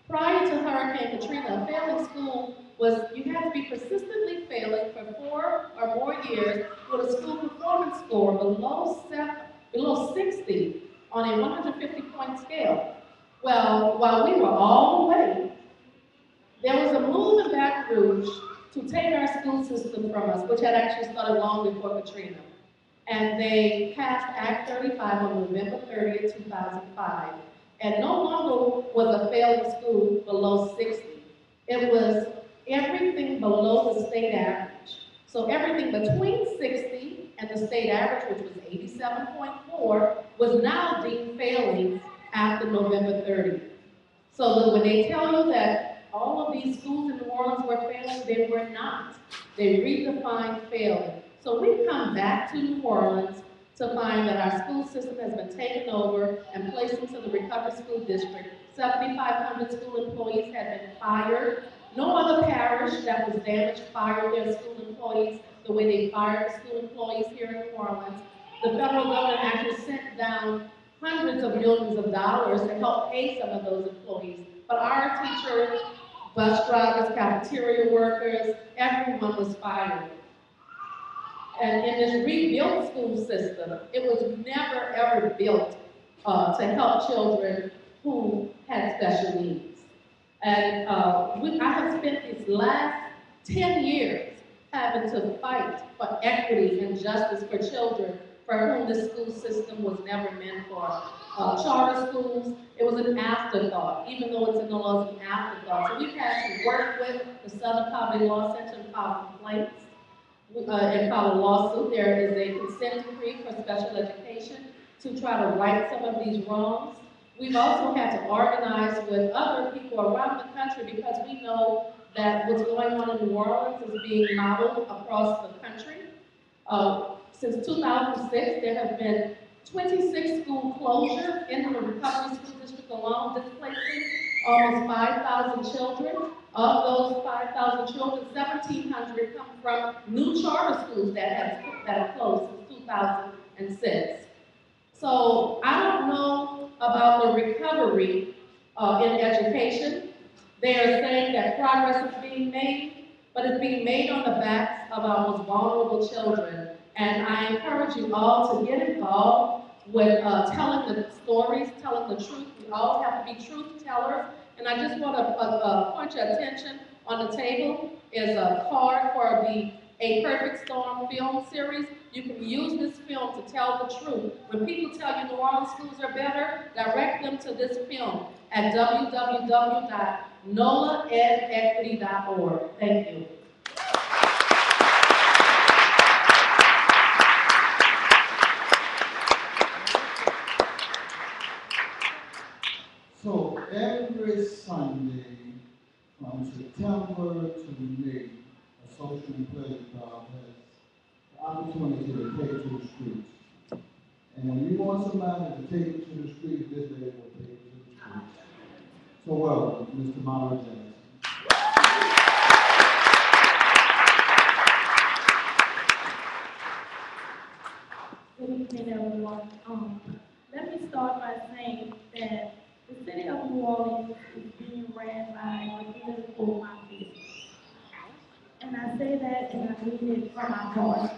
Prior to Hurricane Katrina, a failing school was you had to be persistently failing for 4 or more years with a school performance score below 60 on a 150-point scale. Well, while we were all waiting, there was a move in Baton Rouge to take our school system from us, which had actually started long before Katrina. And they passed Act 35 on November 30th, 2005. And no longer was a failing school below 60. It was everything below the state average. So everything between 60 and the state average, which was 87.4, was now deemed failing after November 30th. So that when they tell you that all of these schools in New Orleans were failing, they were not. They redefined failing. So we've come back to New Orleans to find that our school system has been taken over and placed into the Recovery School District. 7,500 school employees have been fired. No other parish that was damaged fired their school employees the way they fired the school employees here in New Orleans. The federal government actually sent down hundreds of millions of dollars to help pay some of those employees. But our teachers, bus drivers, cafeteria workers, everyone was fired. And in this rebuilt school system, it was never ever built to help children who had special needs. And I have spent these last 10 years having to fight for equity and justice for children for whom the school system was never meant for. Charter schools, it was an afterthought, even though it's in the laws, an afterthought. So we've had to work with the Southern Poverty Law Center and file complaints and file a lawsuit. There is a consent decree for special education to try to right some of these wrongs. We've also had to organize with other people around the country because we know that what's going on in New Orleans is being modeled across the country. Since 2006, there have been 26 school closures in the Recovery School District alone, displacing almost 5,000 children. Of those 5,000 children, 1,700 come from new charter schools that have closed since 2006. So I don't know about the recovery in education. They are saying that progress is being made, but it's being made on the backs of our most vulnerable children. And I encourage you all to get involved with telling the stories, telling the truth. We all have to be truth tellers. And I just want to point your attention on the table is a card for the A Perfect Storm film series. You can use this film to tell the truth. When people tell you New Orleans schools are better, direct them to this film at www.nolaedequity.org. Thank you. So every Sunday from September to May, a social and pleasure club has the opportunity to take to the streets. And when you want somebody to take you to the streets, this day will take you to the streets. So welcome, Mr. Myra Jackson. Good evening, everyone. Let me start by saying that the city of New Orleans is being ran by a political mafia. And I say that and I mean it from my heart.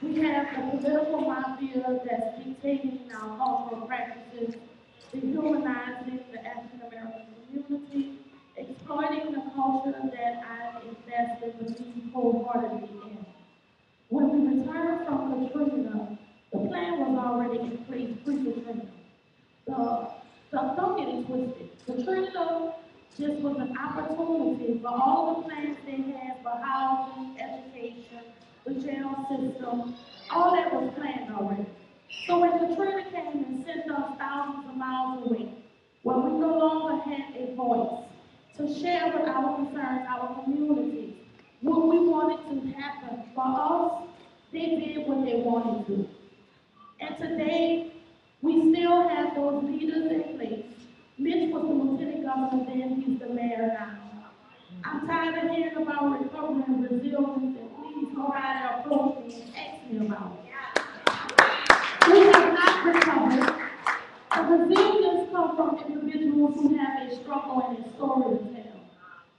We have a political mafia that's dictating our cultural practices, dehumanizing the African American community, exploiting the culture that I invest and believe wholeheartedly in. When we returned from Katrina, the plan was already in place pre-Katrina. So don't get it twisted. Katrina just was an opportunity for all the plans they had for housing, education, the jail system, all that was planned already. So when Katrina came and sent us thousands of miles away, to share with our concerns, our communities, what we wanted to happen for us. They did what they wanted to. And today, we still have those leaders in place. Mitch was the lieutenant governor then, he's the mayor now. I'm tired of hearing about recovery and resilience, and please nobody approach me and ask me about it. We have not recovered. The resilience comes from individuals who have a struggle and a story to tell.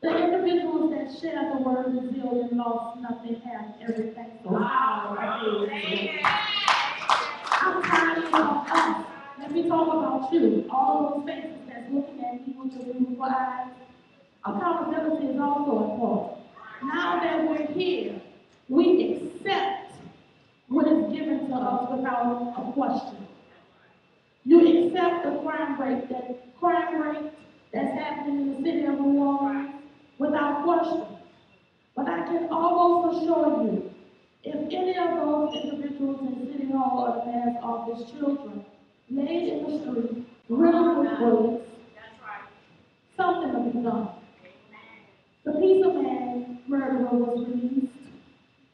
The individuals that share the word resilient lost nothing, have everything. So how are they resilient? I'm tired of us. Let me talk about you. All those faces that's looking at me with your beautiful eyes. Accountability is also important. Now that we're here, we accept what is given to us without a question. You accept the crime rate that's happening in the city of New Orleans without question. But I can almost assure you, if any of those individuals in City Hall or the mayor's office, children, laid in the street, riddled with bullets, something will be done. The Piece of Man murderer was released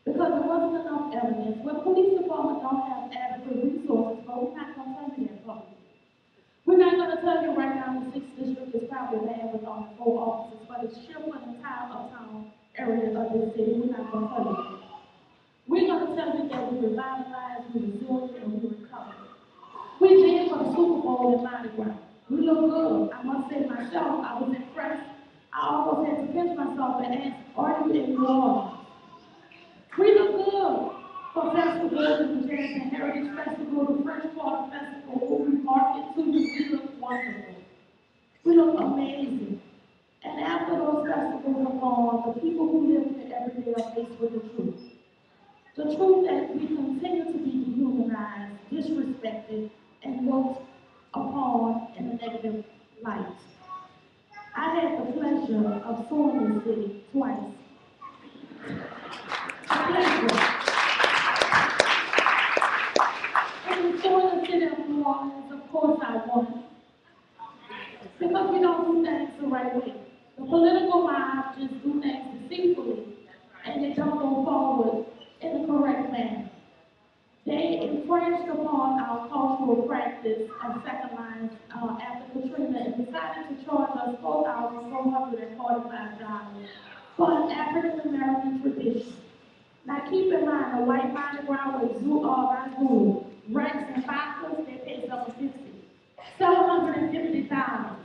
because there wasn't enough evidence. Well, the police department don't have adequate resources, but we're not going to tell you that publicly. We're not going to tell you right now the 6th district is probably a man with only 4 officers, but it's still an entire uptown area of this city. We're not going to tell you that. We're going to tell you that we revitalized, we resilient, and we recovered. We did for the Super Bowl in Mardi Gras. We look good. I must say myself, I was impressed. I almost had to pinch myself and ask, are you in New Orleans? We look good for festivals, the Jazz and Heritage Festival, the French Quarter Festival, where we market to you. We look wonderful. We look amazing. And after those festivals are gone, the people who live here every day are faced with the truth. The truth that we continue to be dehumanized, disrespected, and looked upon in a negative light. I had the pleasure of suing this city twice. And in suing the city of New Orleans, of course I won. Because we don't do things the right way. The political mob just do things deceitfully, and they don't go forward in the correct manner. They infringed upon our cultural practice of second lines after Katrina and decided to charge us $4,445 for an African American tradition. Now keep in mind, a white Mardi Gras with Zulu, Rex and Foxes, they pay $750,000.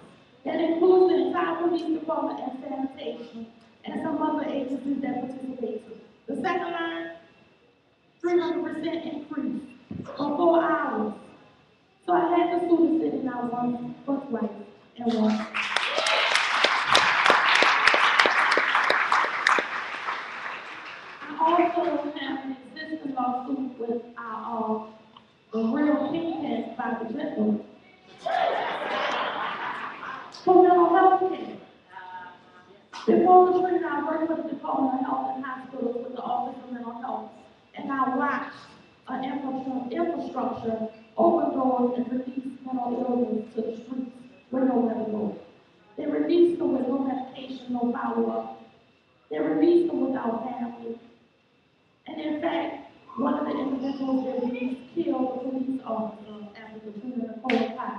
That includes the entire police department and sanitation and some other agencies that participate too. The second line, 300% increase for 4 hours. So I had to sue the city not once, but twice, and once. I also have an existing lawsuit with the real kingpin by the gentleman for mental health care. Before Katrina, I worked for the Department of Health and Hospitals with the Office of Mental Health, and I watched an infrastructure open doors and release mental illness to the streets with nowhere to go. They released them with no medication, no follow-up. They released them without family. And in fact, one of the individuals they released killed the police officer after Katrina and Cold Pot.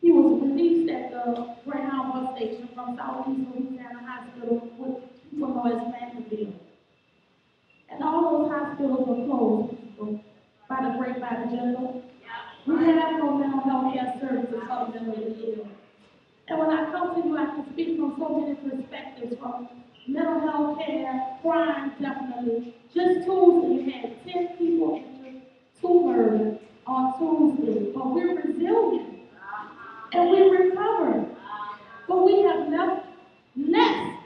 He was released at the Greyhound bus station from Southeast Louisiana Hospital, which people know as Mandeville. And all those hospitals were closed by the great by the general. We have no mental health care services other than the ill. And when I come to you, I can speak from so many perspectives, from mental health care, crime definitely. Just Tuesday, you had 10 people injured, 2 murdered on Tuesday. But we're resilient. And we recovered. But we have less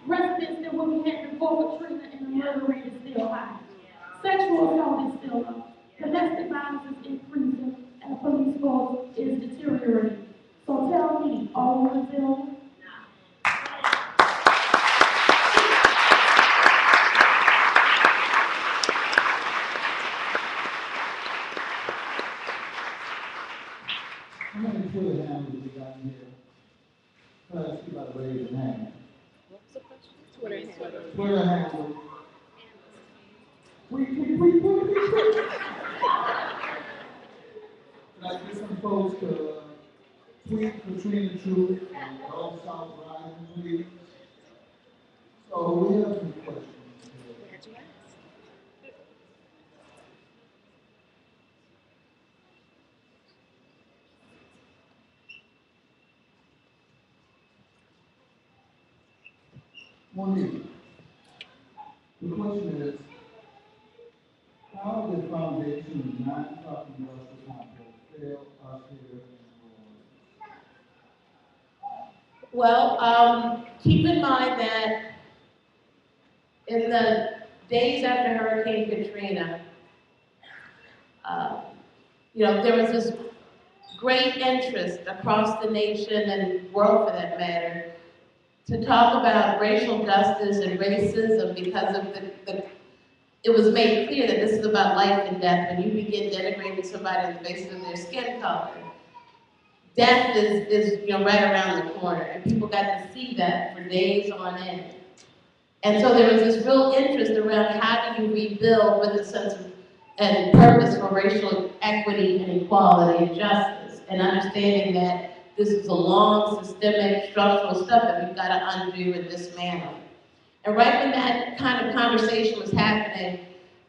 residents than what we had before Katrina, and the murder rate is still high. Sexual assault is still up. Domestic violence is increasing, and the police force is deteriorating. So tell me, are we resilient? How many Twitter handles we got in here? Please, you got to raise your hand. Twitter handle. Tweet. Like get some folks to tweet Katrina Truth and Gulf South Rising, please. So we have some questions. Monique, the question is, how did Foundation of Non-Profit Industrial Complex fail us here in Well, keep in mind that in the days after Hurricane Katrina, there was this great interest across the nation and world for that matter to talk about racial justice and racism because of it was made clear that this is about life and death. When you begin denigrating somebody on the basis of their skin color, death is right around the corner, and people got to see that for days on end. And so there was this real interest around how do you rebuild with a sense of and purpose for racial equity and equality and justice, and understanding that this is a long, systemic, structural stuff that we've got to undo and dismantle. And right when that kind of conversation was happening,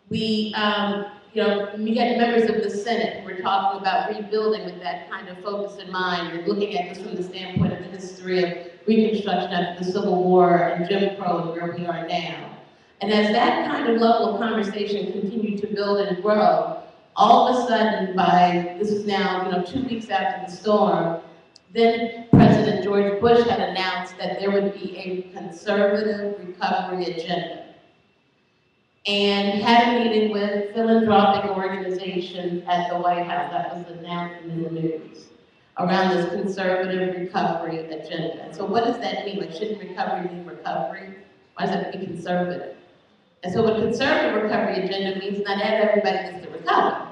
we had members of the Senate who were talking about rebuilding with that kind of focus in mind and looking at this from the standpoint of the history of Reconstruction after the Civil War and Jim Crow and where we are now. And as that kind of level of conversation continued to build and grow, all of a sudden this is now 2 weeks after the storm, then President George Bush had announced that there would be a conservative recovery agenda. And had a meeting with philanthropic organizations at the White House. That was announced in the news around this conservative recovery agenda. So what does that mean? Like, shouldn't recovery mean recovery? Why does it have to be conservative? And so what conservative recovery agenda means, not everybody gets to recover,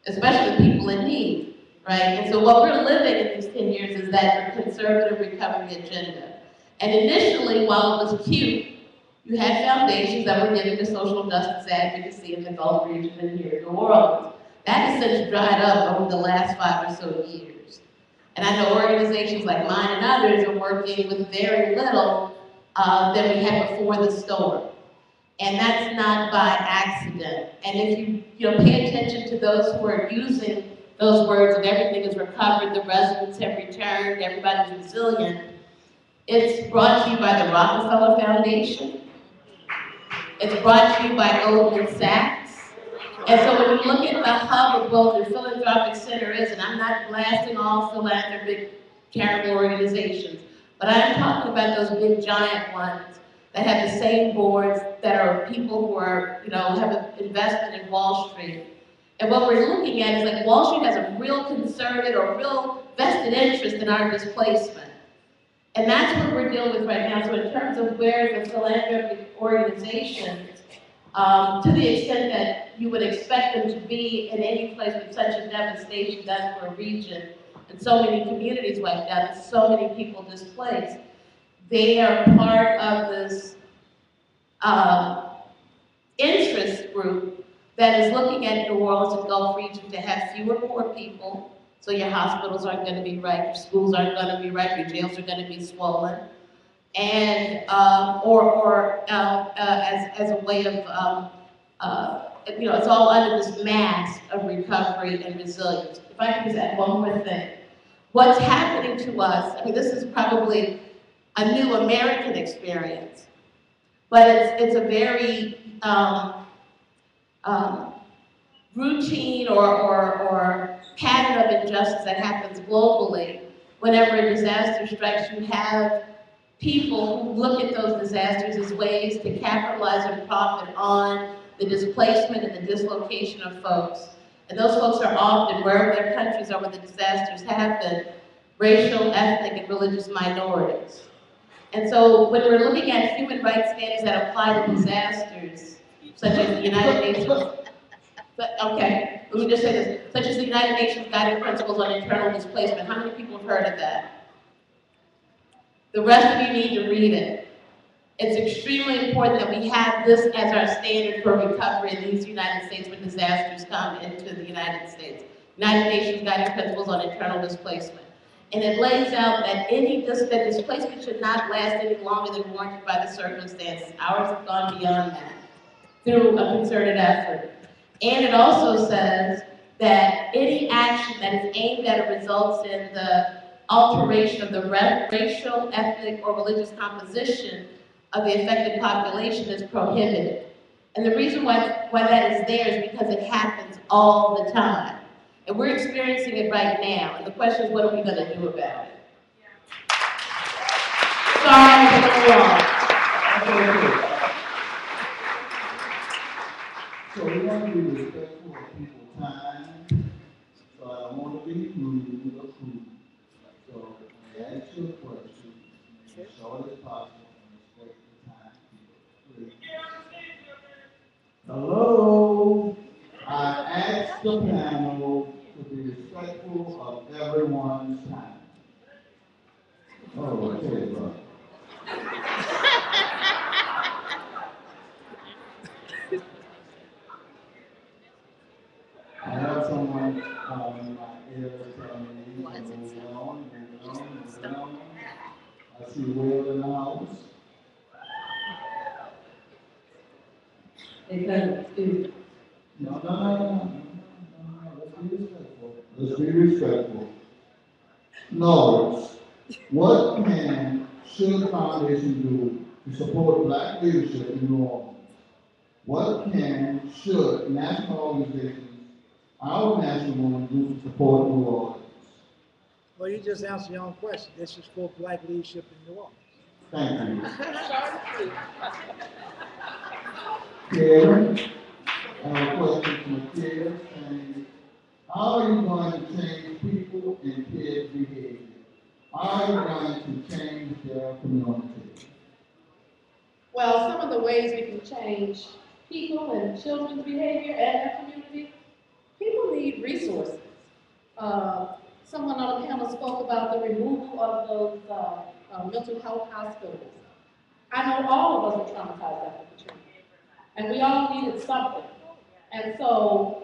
especially people in need, right? And so what we're living in these 10 years is that conservative recovery agenda. And initially, while it was cute, you had foundations that were giving to social justice advocacy in the Gulf region and here in New Orleans. That has since dried up over the last 5 or so years. And I know organizations like mine and others are working with very little than we had before the storm. And that's not by accident. And if you pay attention to those who are using those words and everything is recovered, the residents have returned, everybody's resilient, it's brought to you by the Rockefeller Foundation. It's brought to you by Goldman Sachs. And so when you look at the hub of both the philanthropic center is, and I'm not blasting all philanthropic charitable organizations, but I'm talking about those big giant ones that have the same boards that are people who are, have an investment in Wall Street. And what we're looking at is like Wall Street has a real concerted or real vested interest in our displacement. And that's what we're dealing with right now. So in terms of where the philanthropic organizations, to the extent that you would expect them to be in any place with such a devastation done for a region, and so many communities wiped out, and so many people displaced, they are part of this interest group that is looking at New Orleans and Gulf region to have fewer poor people. So your hospitals aren't going to be right, your schools aren't going to be right, your jails are going to be swollen, and as a way of it's all under this mask of recovery and resilience. If I can just add one more thing, what's happening to us? I mean, this is probably a new American experience, but it's a very routine or pattern of injustice that happens globally. Whenever a disaster strikes, you have people who look at those disasters as ways to capitalize and profit on the displacement and the dislocation of folks. And those folks are often, wherever their countries are where the disasters happen, racial, ethnic, and religious minorities. And so when we're looking at human rights standards that apply to disasters, such as the United Nations, okay, let me just say this, such as the United Nations Guiding Principles on Internal Displacement, how many people have heard of that? The rest of you need to read it. It's extremely important that we have this as our standard for recovery in these United States when disasters come into the United States. United Nations Guiding Principles on Internal Displacement. And it lays out that that displacement should not last any longer than warranted by the circumstances. Ours have gone beyond that through a concerted effort. And it also says that any action that is aimed at or results in the alteration of the racial, ethnic, or religious composition of the affected population is prohibited. And the reason why that is there is because it happens all the time. And we're experiencing it right now. And the question is, what are we going to do about it? Sorry for the wrong. So we want to be respectful of people's time. So I don't want to be rude or crude. So when I ask you a question, make it short as possible and respect the time people. Please. Hello? I ask the panel to be respectful of everyone's time. Oh, okay, bro. I have someone in my ear telling me to move on. I see Will in the house. Excuse me. No. Let's be respectful. Notice, what should the foundation do to support Black leadership in New Orleans? What should national organizations, our national ones, do to support New Orleans? Well, you just answered your own question. This is for Black leadership in New Orleans. Thank you. Karen, I have a question from Karen saying, how are you going to change people and kids' behavior? How are you going to change their community? Well, some of the ways we can change people and children's behavior and their community, people need resources. Someone on the panel spoke about the removal of those mental health hospitals. I know all of us are traumatized after Katrina, and we all needed something. And so,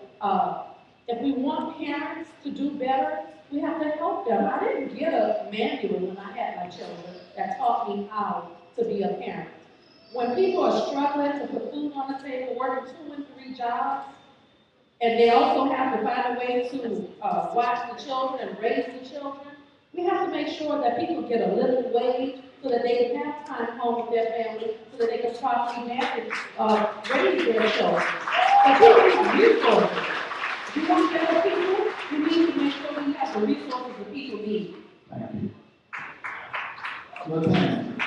if we want parents to do better, we have to help them. I didn't get a manual when I had my children that taught me how to be a parent. When people are struggling to put food on the table, working 2 and 3 jobs, and they also have to find a way to watch the children and raise the children, we have to make sure that people get a living wage so that they can have time home with their family, so that they can properly manage, raise their children. But people need resources. If you want better people, you need to make sure we have the resources that people need. Thank you. Lieutenant,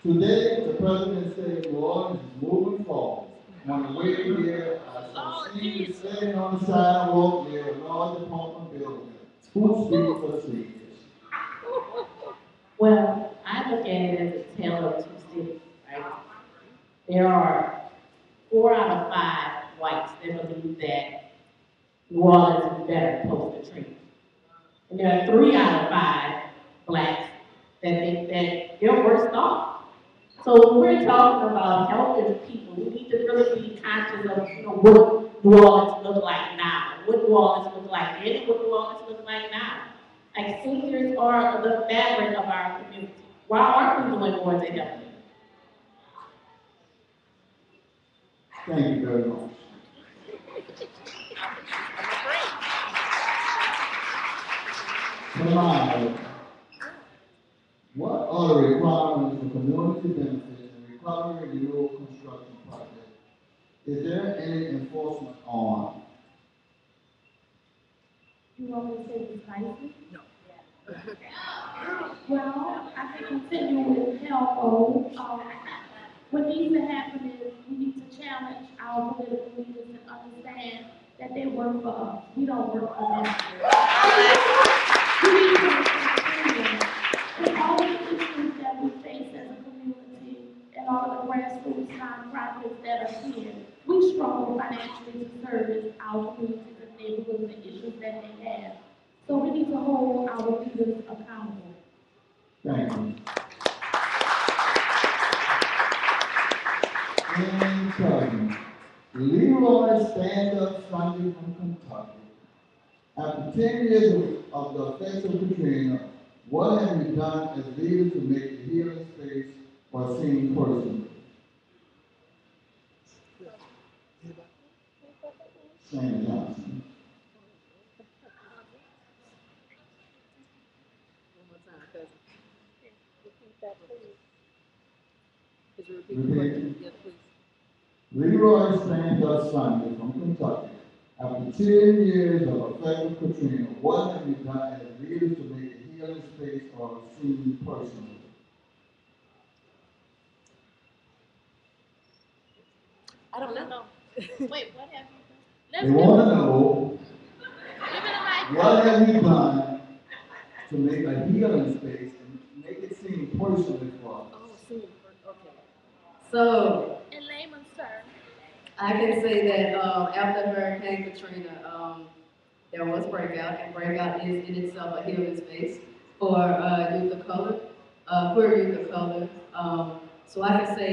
today the President said New Orleans is moving forward. On the way here, I saw seniors sitting on the sidewalk near a large apartment building. Who speaks for the seniors? Well, I look at it as a tale of two cities, right? There are 4 out of 5 whites that believe that New Orleans is better post Katrina. And there are 3 out of 5 blacks that think that they're worse off. So when we're talking about helping people, we need to really be conscious of, what New Orleans look like now, what New Orleans look like then, and what New Orleans look like now. Like, seniors are the fabric of our community. Why aren't we doing more to help them? Thank you very much. Tomorrow, what are the requirements for community benefits and recovery renewal construction projects? Is there any enforcement on? You want me to say this nicely? No. Well, I can continue with help. What needs to happen is we need to challenge our political leaders and understand that they work for us. We don't work for them. We need to understand that all the issues that we face as a community and all of the grassroots nonprofits that are here, we struggle financially to service our communities and neighborhoods and issues that they have. So we need to hold our leaders accountable. Thank you. Stand Up Sunday from Kentucky. After 10 years of the effects of Katrina, what have you done as leaders to make the healing space for a seen person? Sam Johnson. One more time, cousin. Could you repeat the question? Yes, please. Leroy Stand Up Sunday from Kentucky. After 10 years of effective Katrina, what have you done as leaders to make a healing space for a seen person? I don't know. Wait, what have you done? They want to know, what have you done to make a healing space and make it seem personally for us? Oh, see, okay. So, In layman's terms. I can say that after Hurricane Katrina, there was Breakout, and Breakout is in itself a healing space for youth of color, for youth of color. So I can say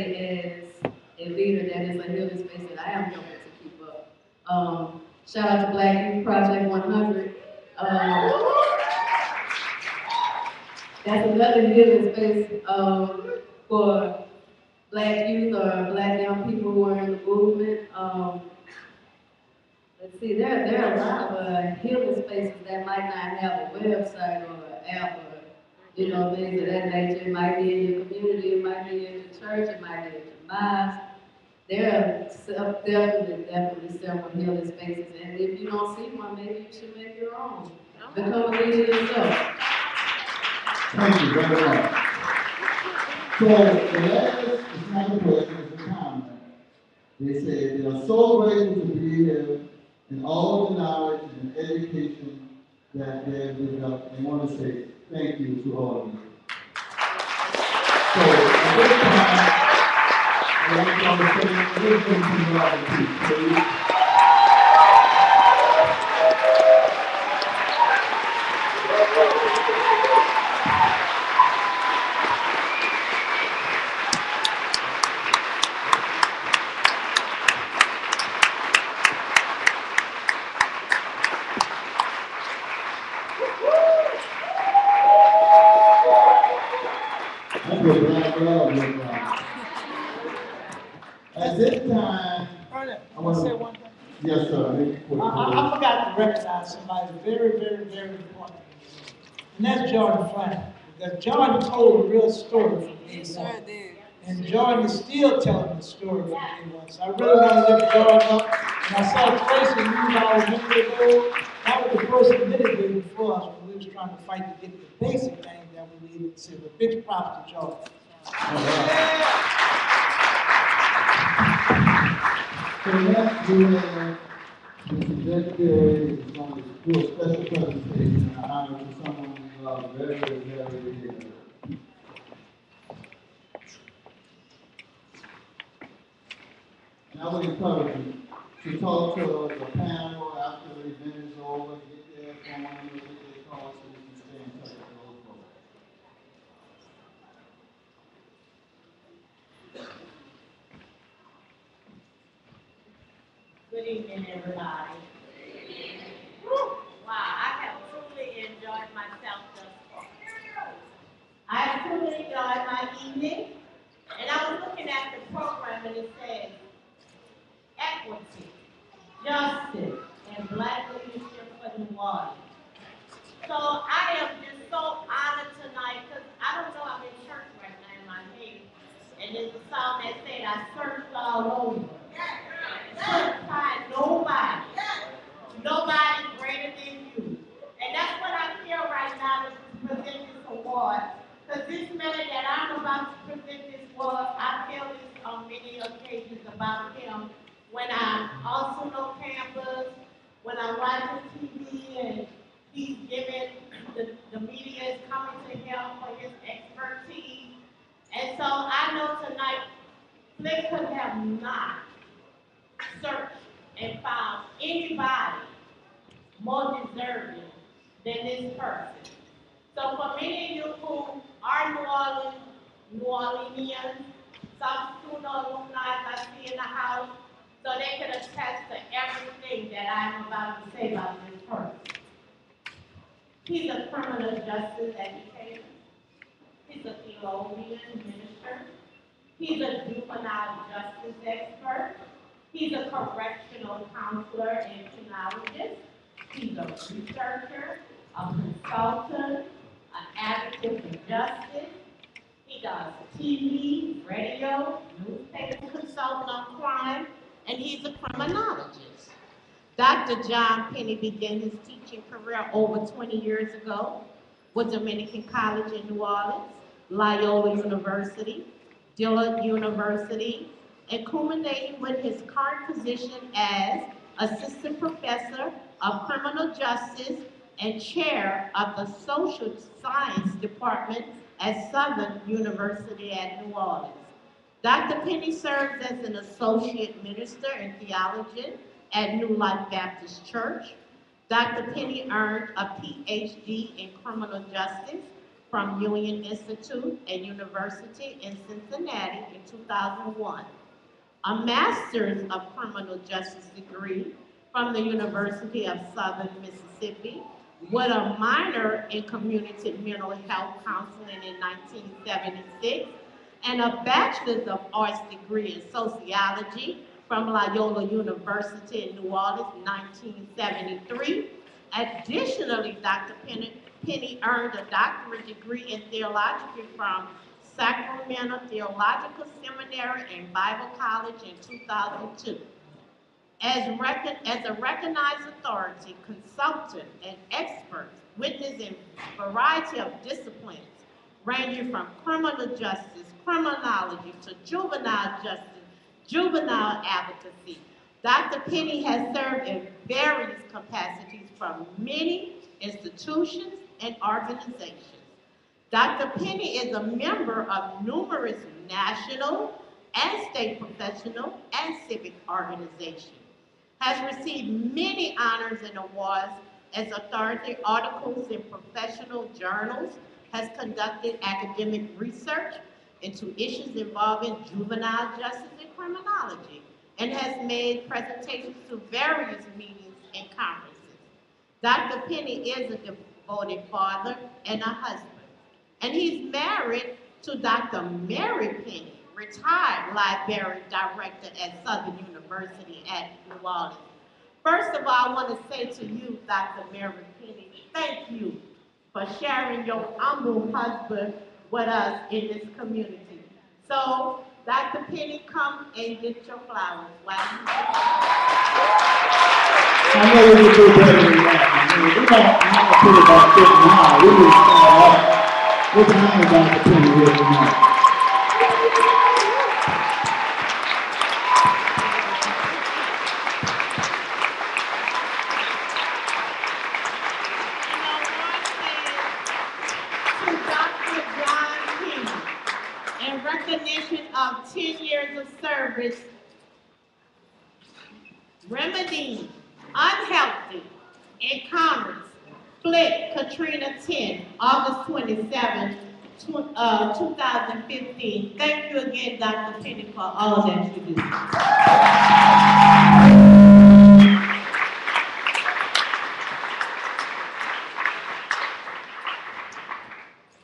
as a leader that is a healing space that I am helping to keep up. Shout out to Black Youth Project 100. That's another healing space for Black youth or Black young people who are in the movement. Let's see, there are a lot of healing spaces that might not have a website or an app or, things of that nature. It might be in your community, it might be in your church, it might be in your mosque. There are definitely several healing spaces, and if you don't see one, maybe you should make your own. Become a leader yourself. Thank you very much. So the last is not a question, it's a comment. They said they are so grateful to be here and all the knowledge and education that they have developed. They want to say thank you to all of you. So at this time, I'd like y'all to say a little bit to gratitude, please. At this time, I want to say one thing. Yes, sir. I forgot to recognize somebody very, very, very important. And that's Jordan Flanagan. Because Jordan told a real story from day one. And Jordan is still telling the story from day one. So I really want to lift Jordan up. And I saw Tracy move out a minute ago. That was the person that did it before us when we was trying to fight to get the basic thing that we needed to see. But big props to Jordan. So next we have Mr. Secretary is going to do a special presentation in honor to someone we love very, very dearly. And I would encourage you to talk to the panel after the event is over, get their phone number, get their calls, so we can stay in touch with those folks. Good evening, everybody. Wow, I have truly enjoyed myself thus far. I have truly enjoyed my evening, and I was looking at the program and it says equity, justice, and Black leadership for New Orleans. So I am just so honored tonight because I don't know, I'm in church right now in my head, and there's a song that said I searched all over. Couldn't find nobody. Nobody greater than you. And that's what I feel right now to present this award. Because this man that I'm about to present this award, I feel this on many occasions about him. When I'm also on campus, when I'm watching TV and he's giving, the media is coming to him for his expertise. And so I know tonight, they could have not searched and found anybody more deserving than this person. So for many of you who are New Orleanians, some student alumni I see in the house, so they can attest to everything that I'm about to say about this person. He's a criminal justice educator. He's a theologian minister. He's a juvenile justice expert. He's a correctional counselor and criminologist. He's a researcher, a consultant, an advocate for justice. He does TV, radio, newspaper consultant on crime, and he's a criminologist. Dr. John Penny began his teaching career over 20 years ago with Dominican College in New Orleans, Loyola University, Dillard University, and culminating with his current position as Assistant Professor of Criminal Justice and Chair of the Social Science Department at Southern University at New Orleans. Dr. Penny serves as an Associate Minister in Theology at New Life Baptist Church. Dr. Penny earned a PhD in Criminal Justice from Union Institute and University in Cincinnati in 2001, a Master's of Criminal Justice degree from the University of Southern Mississippi, with a minor in Community Mental Health Counseling in 1976, and a Bachelor's of Arts degree in Sociology from Loyola University in New Orleans in 1973. Additionally, Dr. Penny earned a doctorate degree in theology from Sacramento Theological Seminary and Bible College in 2002. As a recognized authority, consultant, and expert, witnessing a variety of disciplines, ranging from criminal justice, criminology, to juvenile justice, juvenile advocacy. Dr. Penny has served in various capacities from many institutions and organizations. Dr. Penny is a member of numerous national and state professional and civic organizations, has received many honors and awards as authority articles in professional journals, has conducted academic research into issues involving juvenile justice and criminology, and has made presentations to various meetings and conferences. Dr. Penny is a devoted father and a husband, and he's married to Dr. Mary Penny, retired library director at Southern University at New Orleans. First of all, I want to say to you, Dr. Mary Penny, thank you for sharing your humble husband with us in this community. So, Dr. Penny, come and get your flowers. I know we can do better than that. We're not put it about 50 miles. We need to start off. What's happening, Dr. Penny, here tonight? In recognition of 10 years of service, remedying unhealthy encounters, Flick Katrina 10, August 27, 2015. Thank you again, Dr. Penny, for all that you do.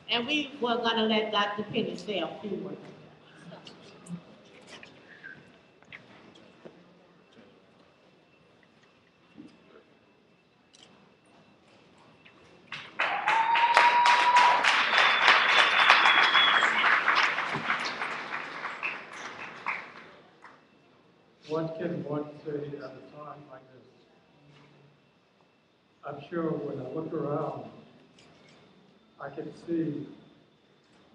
And we were going to let Dr. Penny say a few words. What can one say at a time like this? I'm sure when I look around, I can see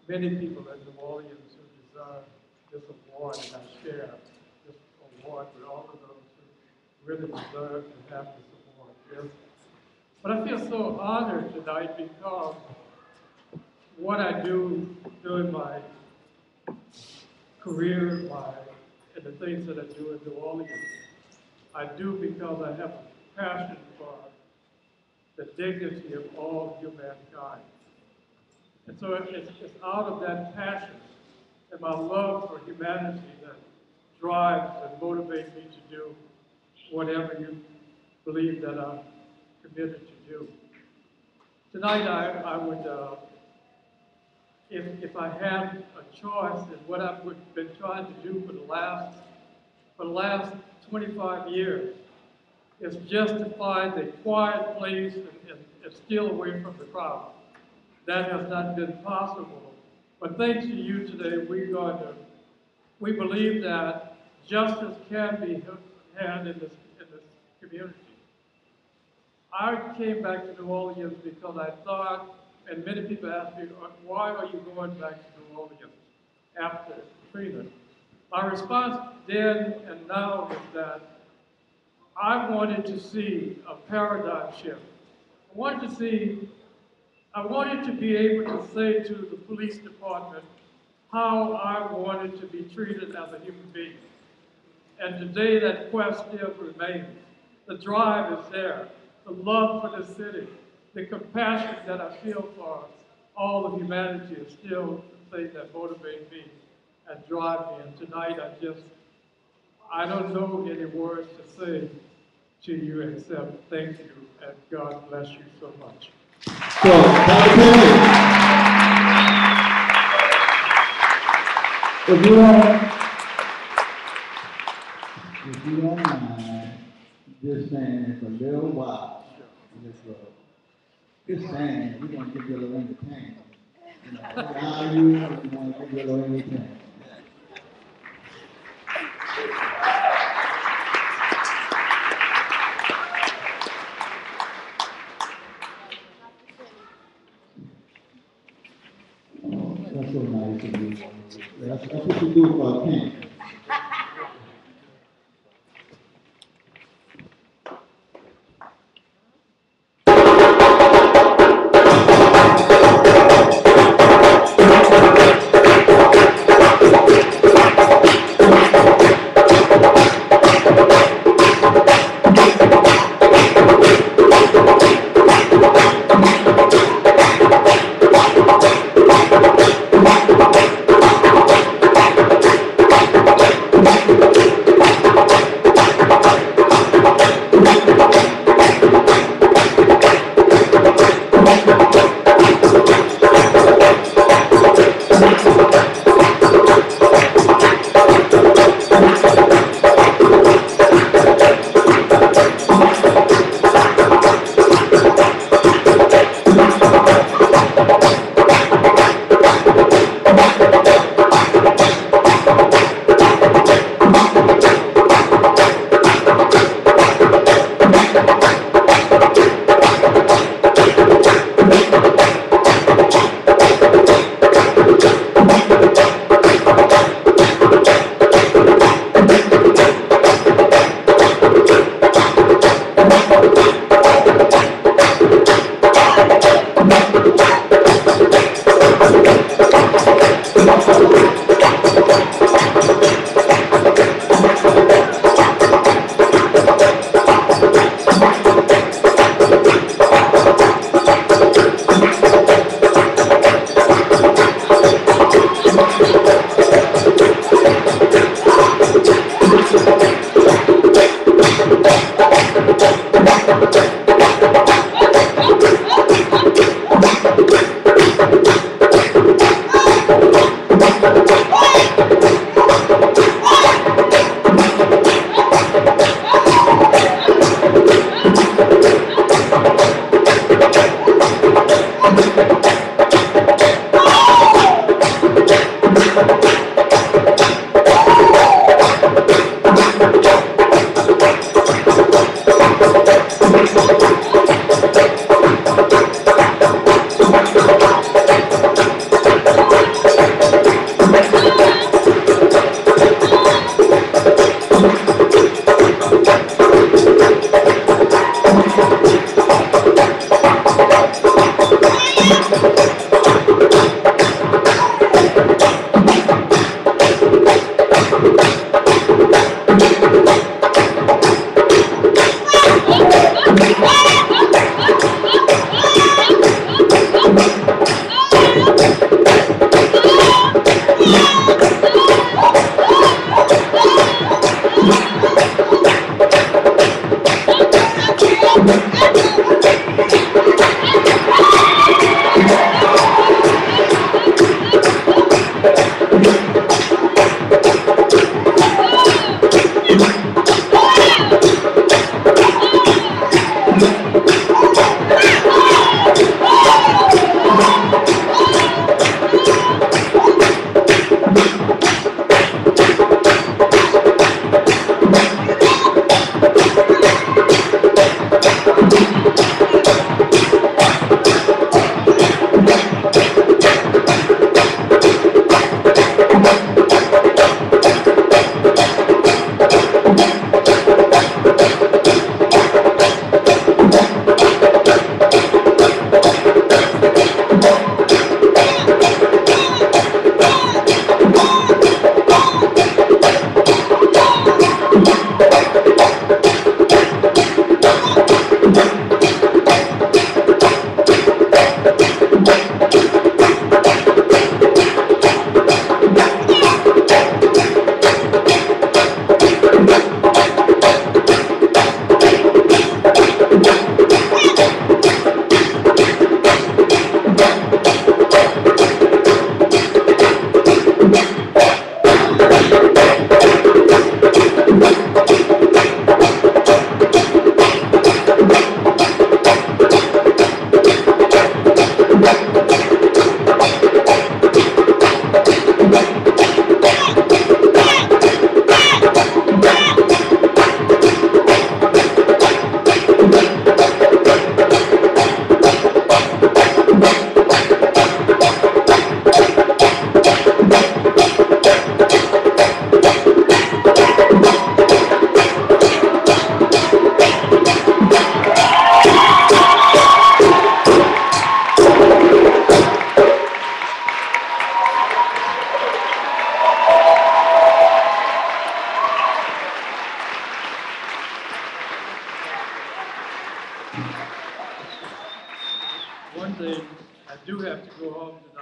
many people in New Orleans who deserve this award, and I share this award with all of those who really deserve to have this award. Yes. But I feel so honored tonight because what I do during my career, and the things that I do in New Orleans, I do because I have a passion for the dignity of all humankind. And so it's out of that passion and my love for humanity that drives and motivate me to do whatever you believe that I'm committed to do. Tonight, I would, if I had a choice in what I've been trying to do for the last 25 years, is just to find a quiet place and steal away from the crowd. That has not been possible. But thanks to you today, we believe that justice can be had in this community. I came back to New Orleans because I thought, and many people ask me, why are you going back to New Orleans after Katrina? My response then and now is that I wanted to see a paradigm shift. I wanted to be able to say to the police department how I wanted to be treated as a human being. And today that quest still remains. The drive is there. The love for the city, the compassion that I feel for all of humanity is still the thing that motivates me and drives me. And tonight I don't know any words to say to you except thank you and God bless you so much. So, if you don't mind, just stand for a little while. Just stand. We're going to give you a little entertainment. Now you want to give you a little entertainment. That's so nice of you. That's what you do for a king.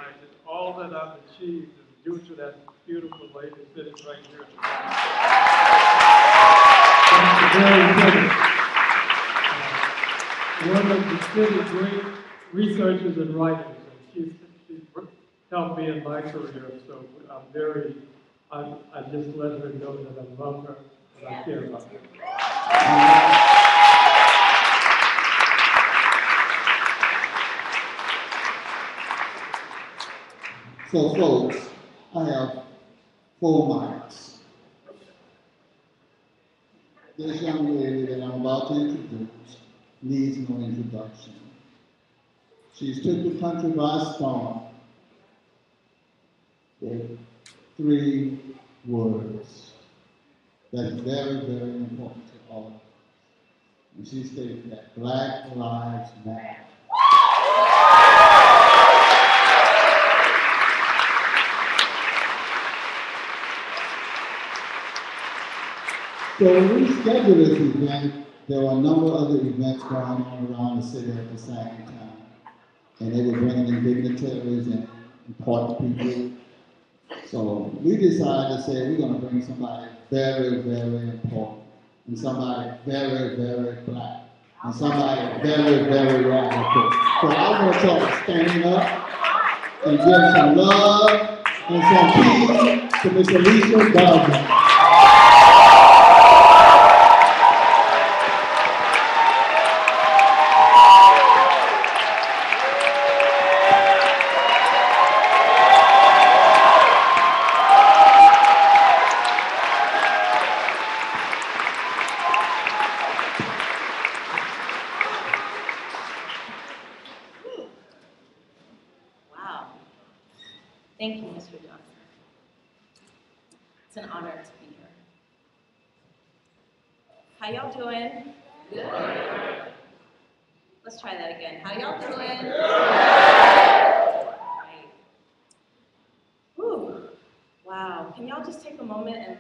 tonight that all that I've achieved is due to that beautiful lady sitting right here tonight. That's very important. One of the city's great researchers and writers, and she's helped me in my career, so I just let her know that I love her and I care about her. So folks, I have 4 mics. This young lady that I'm about to introduce needs no introduction. She's took the country by storm with 3 words that's very, very important to all of us. And she stated that Black Lives Matter. So when we scheduled this event, there were a number of other events going on around the city at the same time. And they were bringing in dignitaries and important people. So we decided to say we're going to bring somebody very, very important, and somebody very, very black, and somebody very, very radical. So I want y'all to stand up and give some love and some peace to Miss Alicia Gardner. Thank you, Mr. Johnson. It's an honor to be here. How y'all doing? Good. Let's try that again. How y'all doing? Good. Right. Whew. Wow. Can y'all just take a moment and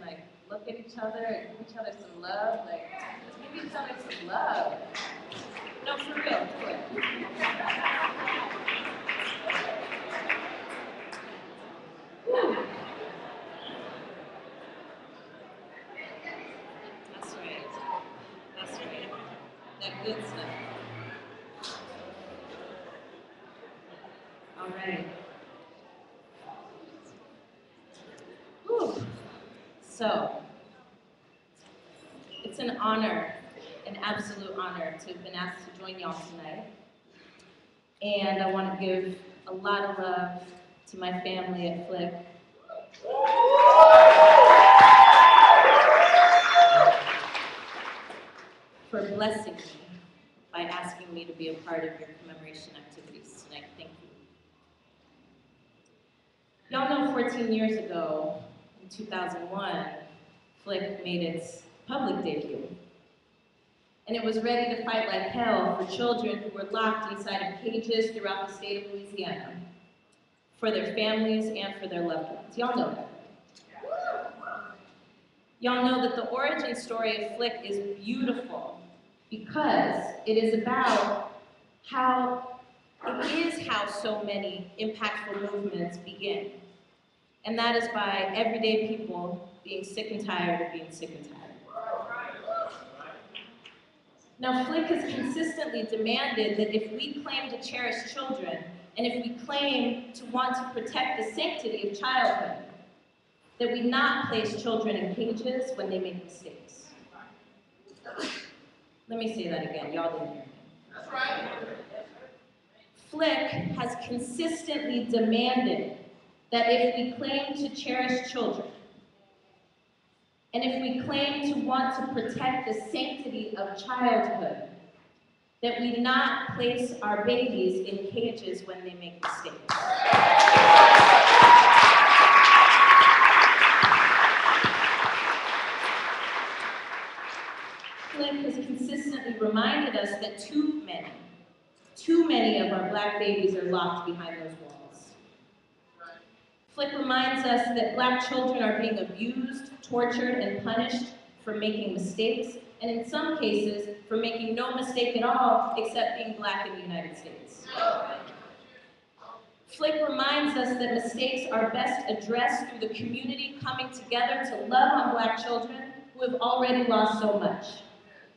look at each other and give each other some love? Let's give each other some love. No, for real. Do it. That's right. That's right. That good stuff. All right. Whew. So, it's an honor, an absolute honor to have been asked to join y'all tonight. And I want to give a lot of love to my family at Flick. For blessing me by asking me to be a part of your commemoration activities tonight. Thank you. Y'all know 14 years ago, in 2001, Flick made its public debut. And it was ready to fight like hell for children who were locked inside of cages throughout the state of Louisiana, for their families and for their loved ones. Y'all know that. Y'all know that the origin story of Flick is beautiful because it is about how so many impactful movements begin. And that is by everyday people being sick and tired of being sick and tired. Now, Flick has consistently demanded that if we claim to cherish children, and if we claim to want to protect the sanctity of childhood, that we not place children in cages when they make mistakes. Let me say that again, y'all didn't hear me. That's right. Flick has consistently demanded that if we claim to cherish children, and if we claim to want to protect the sanctity of childhood, that we not place our babies in cages when they make mistakes. Flick has consistently reminded us that too many of our black babies are locked behind those walls. Flick reminds us that black children are being abused, tortured, and punished for making mistakes, and in some cases, for making no mistake at all except being black in the United States. Flick reminds us that mistakes are best addressed through the community coming together to love on Black children who have already lost so much.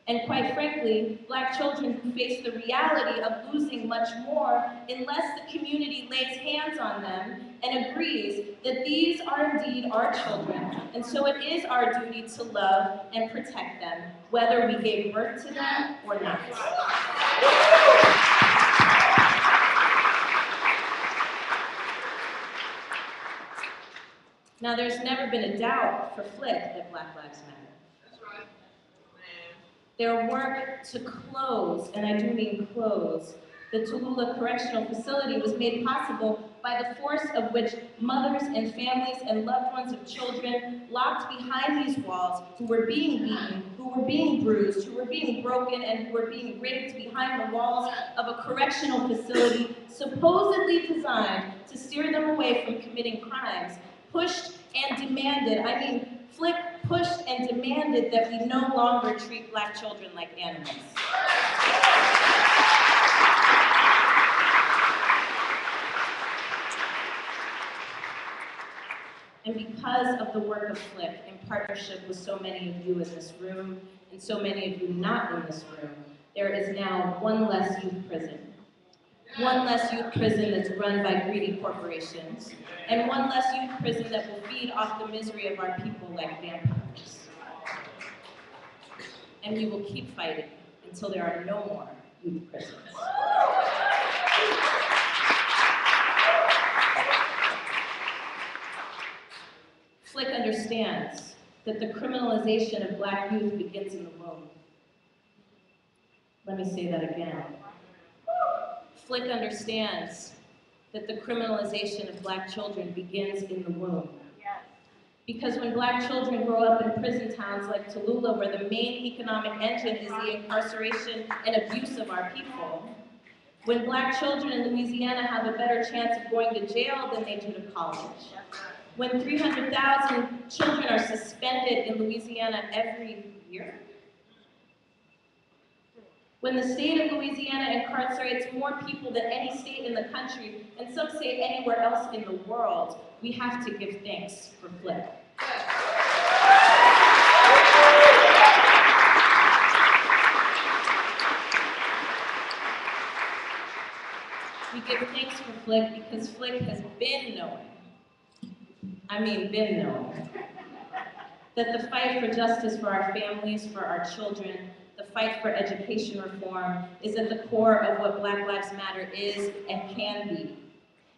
And quite frankly, Black children who face the reality of losing much more unless the community lays hands on them and agrees that these are indeed our children, and so it is our duty to love and protect them, whether we gave birth to them or not. Now, there's never been a doubt for Flick that Black Lives Matter. Their work to close, and I do mean close, the Tallulah Correctional Facility was made possible by the force of which mothers and families and loved ones of children locked behind these walls who were being beaten, who were being bruised, who were being broken, and who were being raped behind the walls of a correctional facility supposedly designed to steer them away from committing crimes, pushed and demanded, Flick pushed and demanded that we no longer treat Black children like animals. And because of the work of Flick, in partnership with so many of you in this room, and so many of you not in this room, there is now one less youth prison. One less youth prison that's run by greedy corporations, and one less youth prison that will feed off the misery of our people like vampires. And we will keep fighting until there are no more youth prisons. Flick understands that the criminalization of Black youth begins in the womb. Let me say that again. Flick understands that the criminalization of Black children begins in the womb. Yes. Because when Black children grow up in prison towns like Tallulah, where the main economic engine is the incarceration and abuse of our people, when Black children in Louisiana have a better chance of going to jail than they do to college, when 300,000 children are suspended in Louisiana every year, when the state of Louisiana incarcerates more people than any state in the country, and some say anywhere else in the world, we have to give thanks for Flick. We give thanks for Flick because Flick has been knowing, that the fight for justice for our families, for our children, the fight for education reform is at the core of what Black Lives Matter is and can be.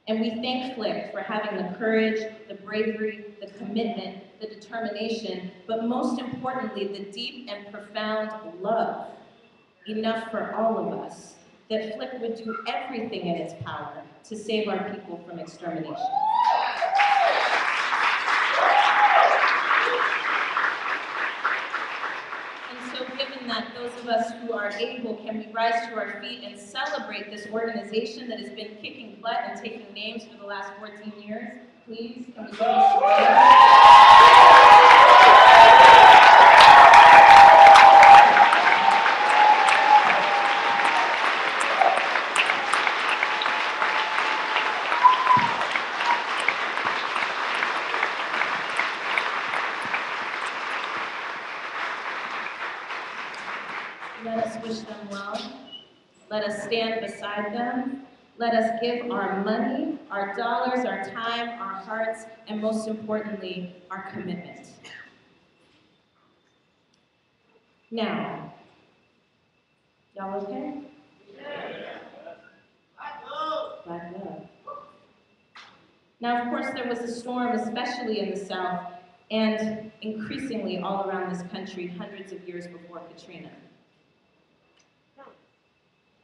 And we thank Flick for having the courage, the bravery, the commitment, the determination, but most importantly, the deep and profound love, enough for all of us, that Flick would do everything in its power to save our people from extermination. So given that those of us who are able can we rise to our feet and celebrate this organization that has been kicking butt and taking names for the last 14 years, please, can we give us Let us wish them well. Let us stand beside them. Let us give our money, our dollars, our time, our hearts, and most importantly, our commitment. Now, y'all okay? Black love. Now, of course, there was a storm, especially in the South, and increasingly all around this country, hundreds of years before Katrina.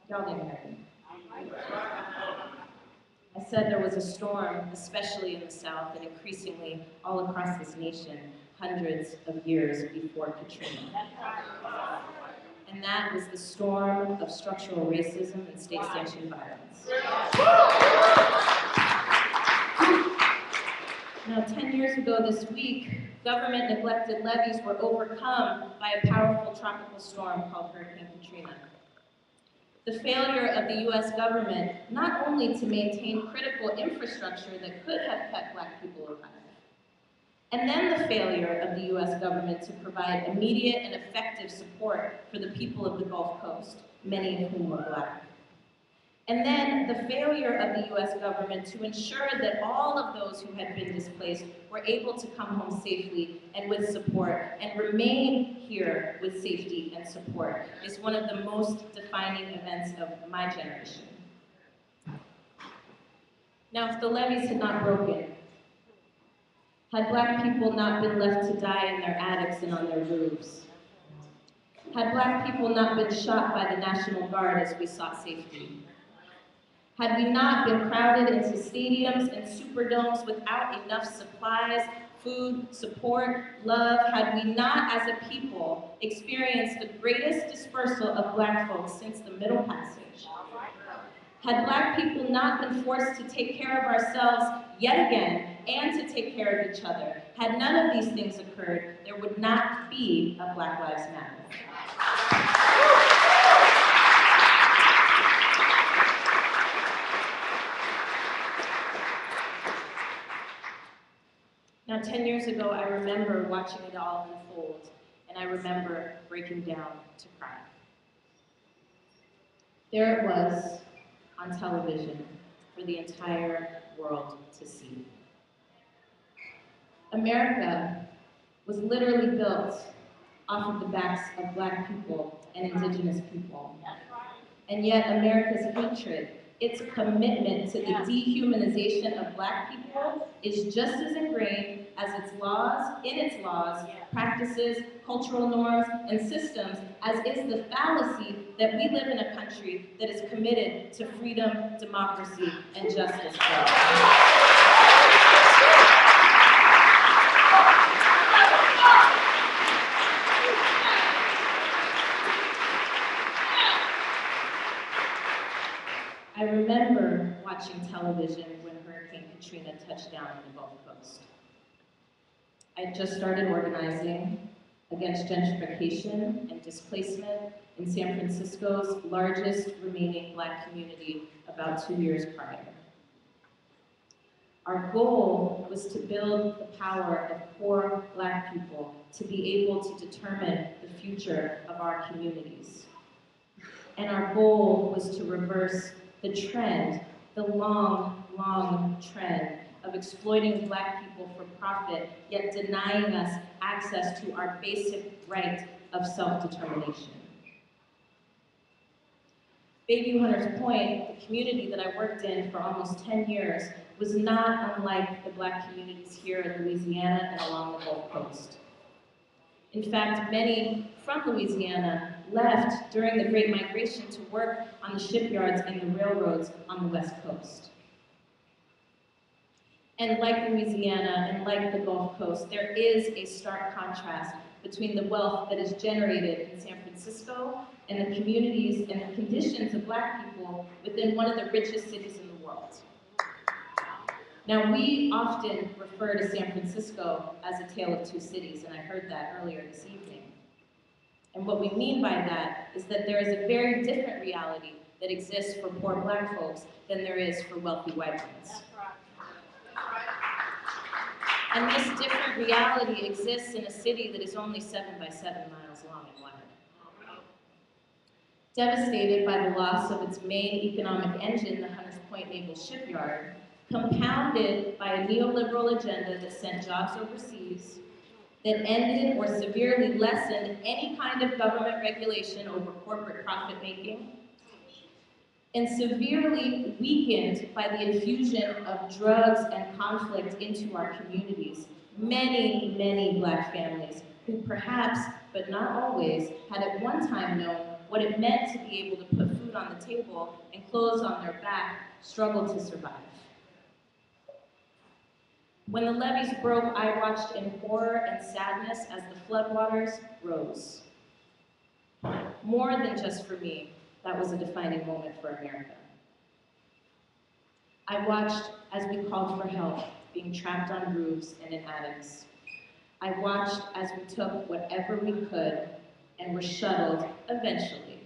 Y'all didn't hear me. I said there was a storm, especially in the South, and increasingly all across this nation, hundreds of years before Katrina. And that was the storm of structural racism and state-sanctioned violence. Now, 10 years ago this week, government-neglected levees were overcome by a powerful tropical storm called Hurricane Katrina. The failure of the US government not only to maintain critical infrastructure that could have kept Black people alive, and then the failure of the US government to provide immediate and effective support for the people of the Gulf Coast, many of whom were Black. And then the failure of the US government to ensure that all of those who had been displaced were able to come home safely and with support and remain here with safety and support is one of the most defining events of my generation. Now, if the levees had not broken, had Black people not been left to die in their attics and on their roofs, had Black people not been shot by the National Guard as we sought safety, had we not been crowded into stadiums and superdomes without enough supplies, food, support, love, had we not as a people experienced the greatest dispersal of Black folks since the Middle Passage, had Black people not been forced to take care of ourselves yet again and to take care of each other, had none of these things occurred, there would not be a Black Lives Matter. Now, 10 years ago, I remember watching it all unfold, and I remember breaking down to cry. There it was on television for the entire world to see. America was literally built off of the backs of Black people and Indigenous people. And yet America's hatred, its commitment to the dehumanization of Black people is just as ingrained as its laws, practices, cultural norms, and systems as is the fallacy that we live in a country that is committed to freedom, democracy, and justice for all. I remember watching television when Hurricane Katrina touched down on the Gulf Coast. I had just started organizing against gentrification and displacement in San Francisco's largest remaining Black community about 2 years prior. Our goal was to build the power of poor Black people to be able to determine the future of our communities. And our goal was to reverse the trend, the long, long trend of exploiting Black people for profit, yet denying us access to our basic right of self-determination. Bayview Hunters Point, the community that I worked in for almost 10 years, was not unlike the Black communities here in Louisiana and along the Gulf Coast. In fact, many from Louisiana left during the Great Migration to work on the shipyards and the railroads on the West Coast. And like Louisiana and like the Gulf Coast, there is a stark contrast between the wealth that is generated in San Francisco and the communities and the conditions of Black people within one of the richest cities in the world. Now, we often refer to San Francisco as a tale of two cities, and I heard that earlier this evening. And what we mean by that is that there is a very different reality that exists for poor Black folks than there is for wealthy white ones. And this different reality exists in a city that is only 7 by 7 miles long and wide. Devastated by the loss of its main economic engine, the Hunters Point Naval Shipyard, compounded by a neoliberal agenda that sent jobs overseas, that ended or severely lessened any kind of government regulation over corporate profit-making, and severely weakened by the infusion of drugs and conflict into our communities. Many, many Black families who perhaps, but not always, had at one time known what it meant to be able to put food on the table and clothes on their back, struggled to survive. When the levees broke, I watched in horror and sadness as the floodwaters rose. More than just for me, that was a defining moment for America. I watched as we called for help, being trapped on roofs and in attics. I watched as we took whatever we could and were shuttled, eventually,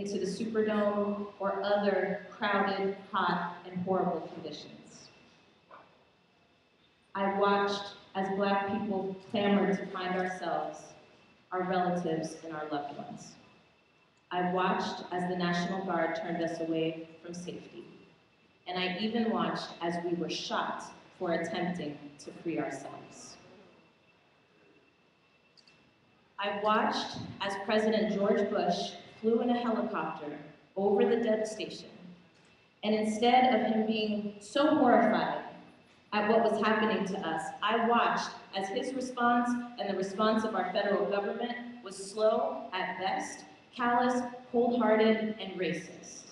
into the Superdome or other crowded, hot, and horrible conditions. I watched as Black people clamored to find ourselves, our relatives, and our loved ones. I watched as the National Guard turned us away from safety. And I even watched as we were shot for attempting to free ourselves. I watched as President George Bush flew in a helicopter over the devastation. And instead of him being so horrified at what was happening to us, I watched as his response and the response of our federal government was slow at best, callous, cold-hearted, and racist.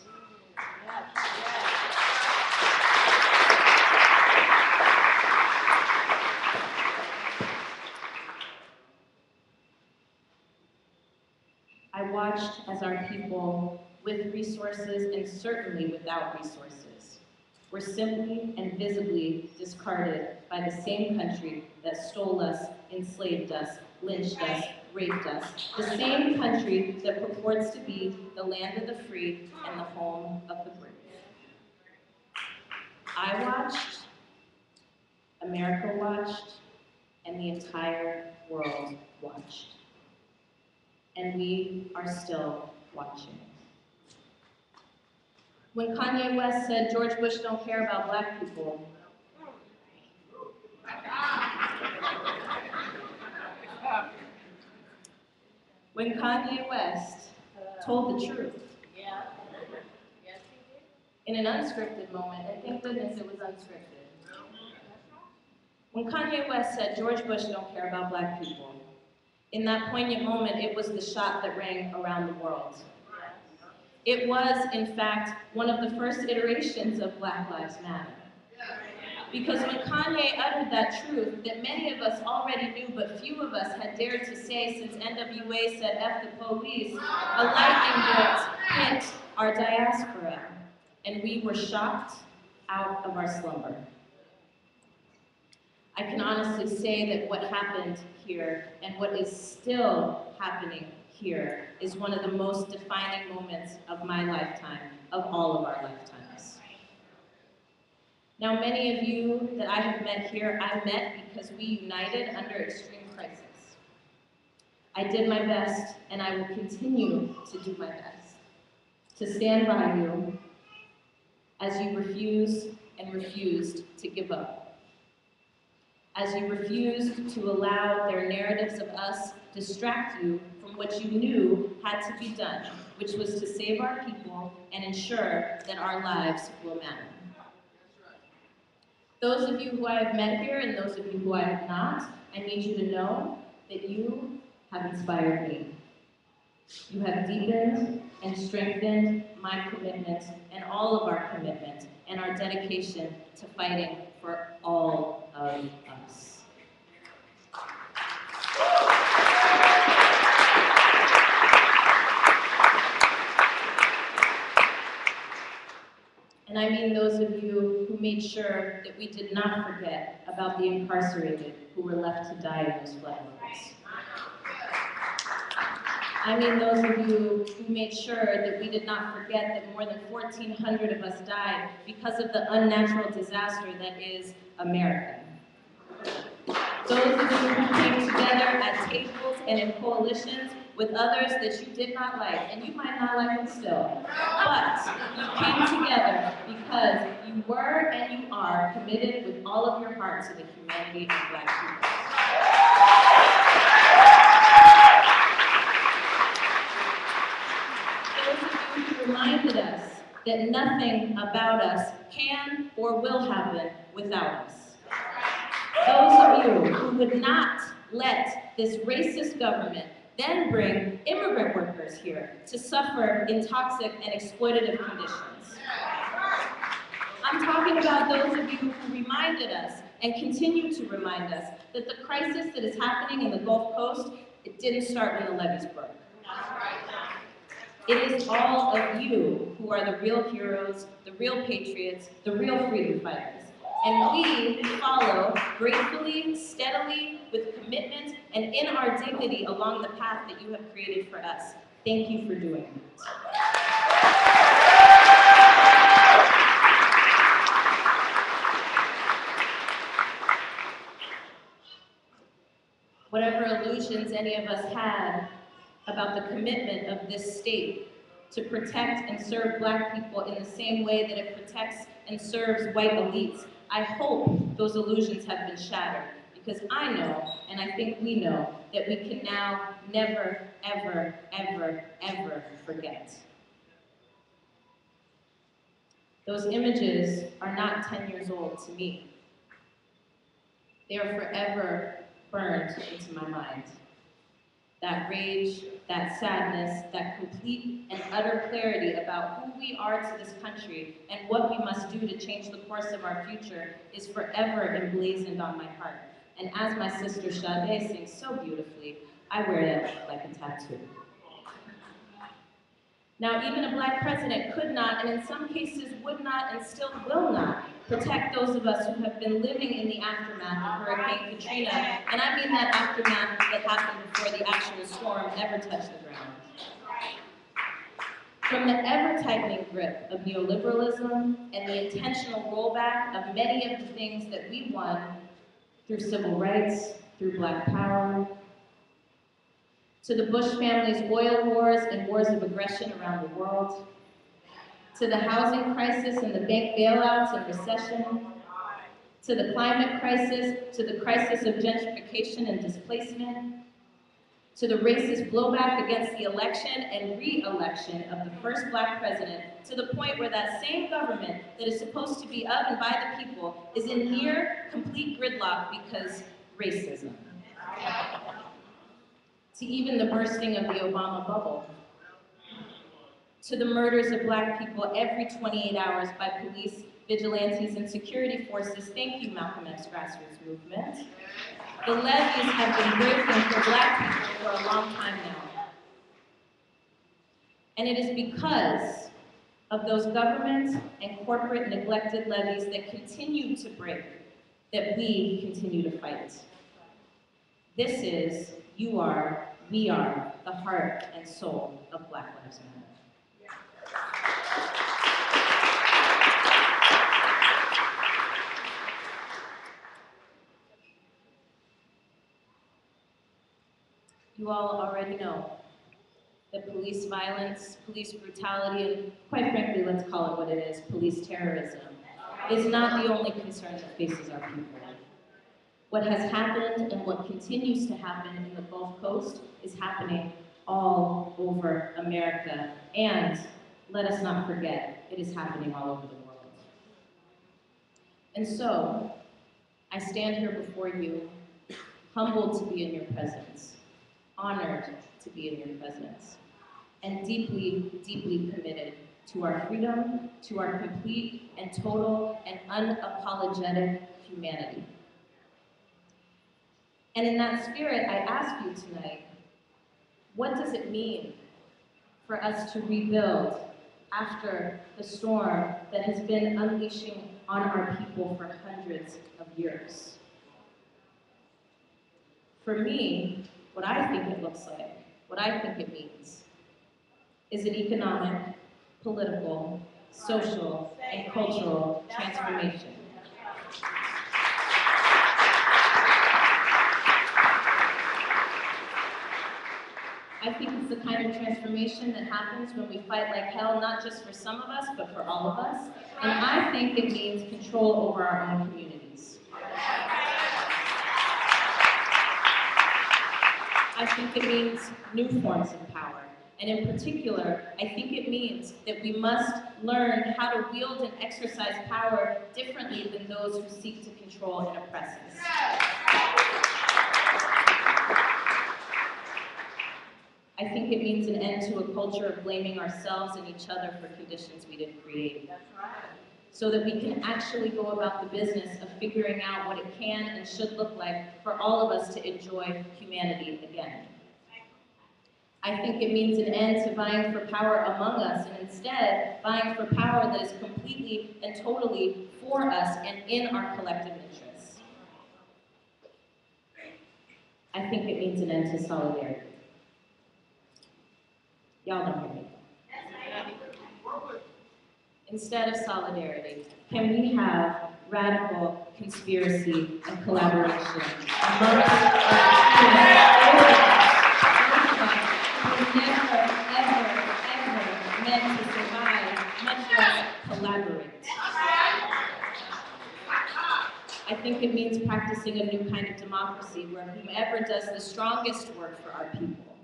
I watched as our people, with resources and certainly without resources, were simply and visibly discarded by the same country that stole us, enslaved us, lynched us, raped us, the same country that purports to be the land of the free and the home of the brave. I watched, America watched, and the entire world watched. And we are still watching. When Kanye West said George Bush don't care about Black people, when Kanye West told the truth, in an unscripted moment, and thank goodness it was unscripted. When Kanye West said George Bush don't care about Black people, in that poignant moment, it was the shot that rang around the world. It was, in fact, one of the first iterations of Black Lives Matter. Because when Kanye uttered that truth that many of us already knew, but few of us had dared to say since NWA said F the police, a lightning bolt hit our diaspora, and we were shocked out of our slumber. I can honestly say that what happened here and what is still happening here is one of the most defining moments of my lifetime, of all of our lifetimes. Now, many of you that I have met here, I met because we united under extreme crisis. I did my best, and I will continue to do my best, to stand by you as you refuse and refused to give up. As you refused to allow their narratives of us distract you from what you knew had to be done, which was to save our people and ensure that our lives will matter. Those of you who I have met here and those of you who I have not, I need you to know that you have inspired me. You have deepened and strengthened my commitment and all of our commitment and our dedication to fighting for all of us. And I mean those of you who made sure that we did not forget about the incarcerated who were left to die in those floodwaters. I mean those of you who made sure that we did not forget that more than 1,400 of us died because of the unnatural disaster that is America. Those of you who came together at tables and in coalitions with others that you did not like, and you might not like them still, but you came together because you were and you are committed with all of your heart to the humanity of Black people. Reminded us that nothing about us can or will happen without us. Those of you who would not let this racist government then bring immigrant workers here to suffer in toxic and exploitative conditions. I'm talking about those of you who reminded us and continue to remind us that the crisis that is happening in the Gulf Coast, it didn't start when the levees broke. It is all of you who are the real heroes, the real patriots, the real freedom fighters. And we follow gratefully, steadily, with commitment, and in our dignity along the path that you have created for us. Thank you for doing that. whatever illusions any of us had about the commitment of this state to protect and serve Black people in the same way that it protects and serves white elites. I hope those illusions have been shattered, because I know, and I think we know, that we can now never, ever, ever, ever forget. Those images are not 10 years old to me. They are forever burned into my mind. That rage, that sadness, that complete and utter clarity about who we are to this country and what we must do to change the course of our future is forever emblazoned on my heart. And as my sister Sade sings so beautifully, I wear that like a tattoo. Now, even a Black president could not, and in some cases would not, and still will not, protect those of us who have been living in the aftermath of Hurricane Katrina, and I mean that aftermath that happened before the actual storm ever touched the ground. From the ever-tightening grip of neoliberalism and the intentional rollback of many of the things that we won through civil rights, through Black power, to the Bush family's oil wars and wars of aggression around the world, to the housing crisis and the bank bailouts and recession, to the climate crisis, to the crisis of gentrification and displacement, to the racist blowback against the election and re-election of the first Black president, to the point where that same government that is supposed to be of and by the people is in near complete gridlock because racism. To even the bursting of the Obama bubble, to the murders of Black people every 28 hours by police, vigilantes, and security forces. Thank you, Malcolm X grassroots movement. The levees have been breaking for Black people for a long time now. And it is because of those government and corporate neglected levees that continue to break that we continue to fight. This is, you are, we are the heart and soul of Black Lives Matter. You all already know that police violence, police brutality, and quite frankly, let's call it what it is, police terrorism, is not the only concern that faces our people. What has happened and what continues to happen in the Gulf Coast is happening all over America. And let us not forget, it is happening all over the world. And so, I stand here before you, humbled to be in your presence, honored to be in your presence, and deeply, deeply committed to our freedom, to our complete and total and unapologetic humanity. And in that spirit, I ask you tonight, what does it mean for us to rebuild after the storm that has been unleashing on our people for hundreds of years? For me, what I think it looks like, what I think it means, is an economic, political, social, and cultural transformation. I think it's the kind of transformation that happens when we fight like hell, not just for some of us, but for all of us. And I think it means control over our own communities. I think it means new forms of power. And in particular, I think it means that we must learn how to wield and exercise power differently than those who seek to control and oppress us. I think it means an end to a culture of blaming ourselves and each other for conditions we didn't create. So that we can actually go about the business of figuring out what it can and should look like for all of us to enjoy humanity again. I think it means an end to vying for power among us, and instead vying for power that is completely and totally for us and in our collective interests. I think it means an end to solidarity. Y'all don't hear me. Instead of solidarity, can we have radical conspiracy and collaboration amongst our who were never, ever meant to survive, much less collaborate. I think it means practicing a new kind of democracy where whomever does the strongest work for our people,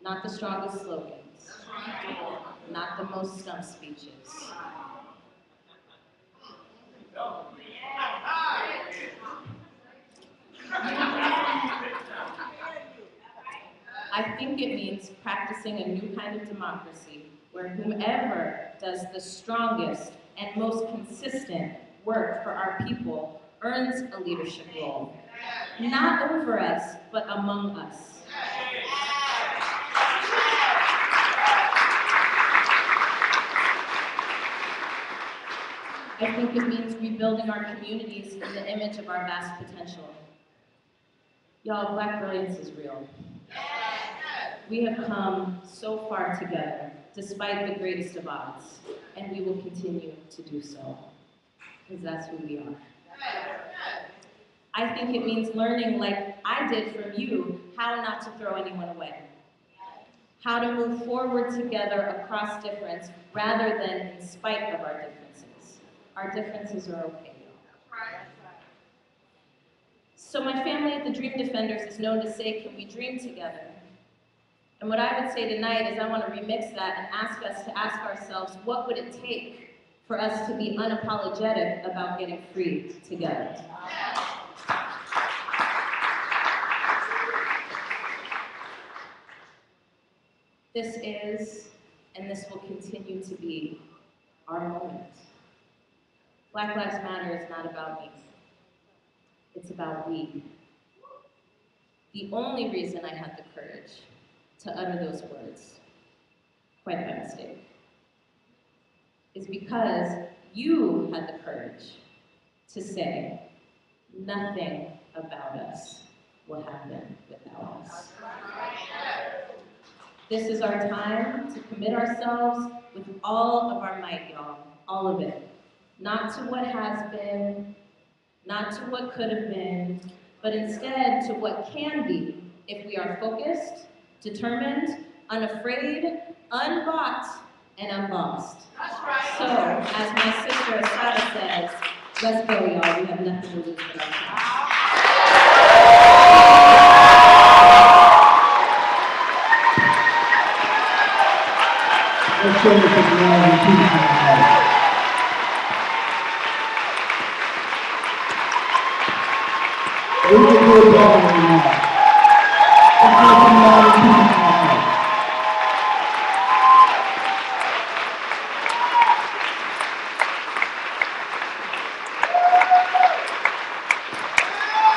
not the strongest slogans, not the most stump speeches. I think it means practicing a new kind of democracy where whomever does the strongest and most consistent work for our people earns a leadership role, not over us, but among us. I think it means rebuilding our communities in the image of our vast potential. Y'all, Black brilliance is real. We have come so far together, despite the greatest of odds, and we will continue to do so, because that's who we are. I think it means learning, like I did from you, how not to throw anyone away. How to move forward together across difference, rather than in spite of our differences. Our differences are okay. So my family at the Dream Defenders is known to say, can we dream together? And what I would say tonight is I want to remix that and ask us to ask ourselves, what would it take for us to be unapologetic about getting free together? This is, and this will continue to be, our moment. Black Lives Matter is not about me. It's about we. The only reason I had the courage to utter those words, quite by mistake, is because you had the courage to say, nothing about us will happen without us. This is our time to commit ourselves with all of our might, y'all, all of it. Not to what has been, not to what could have been, but instead to what can be if we are focused, determined, unafraid, unbought, and unlost. So, as my sister Asada says, let's go, y'all. We have nothing to lose but our time. Let's show you some love and peace in our heart. We can do it better than that. Let's show some love and peace in our heart.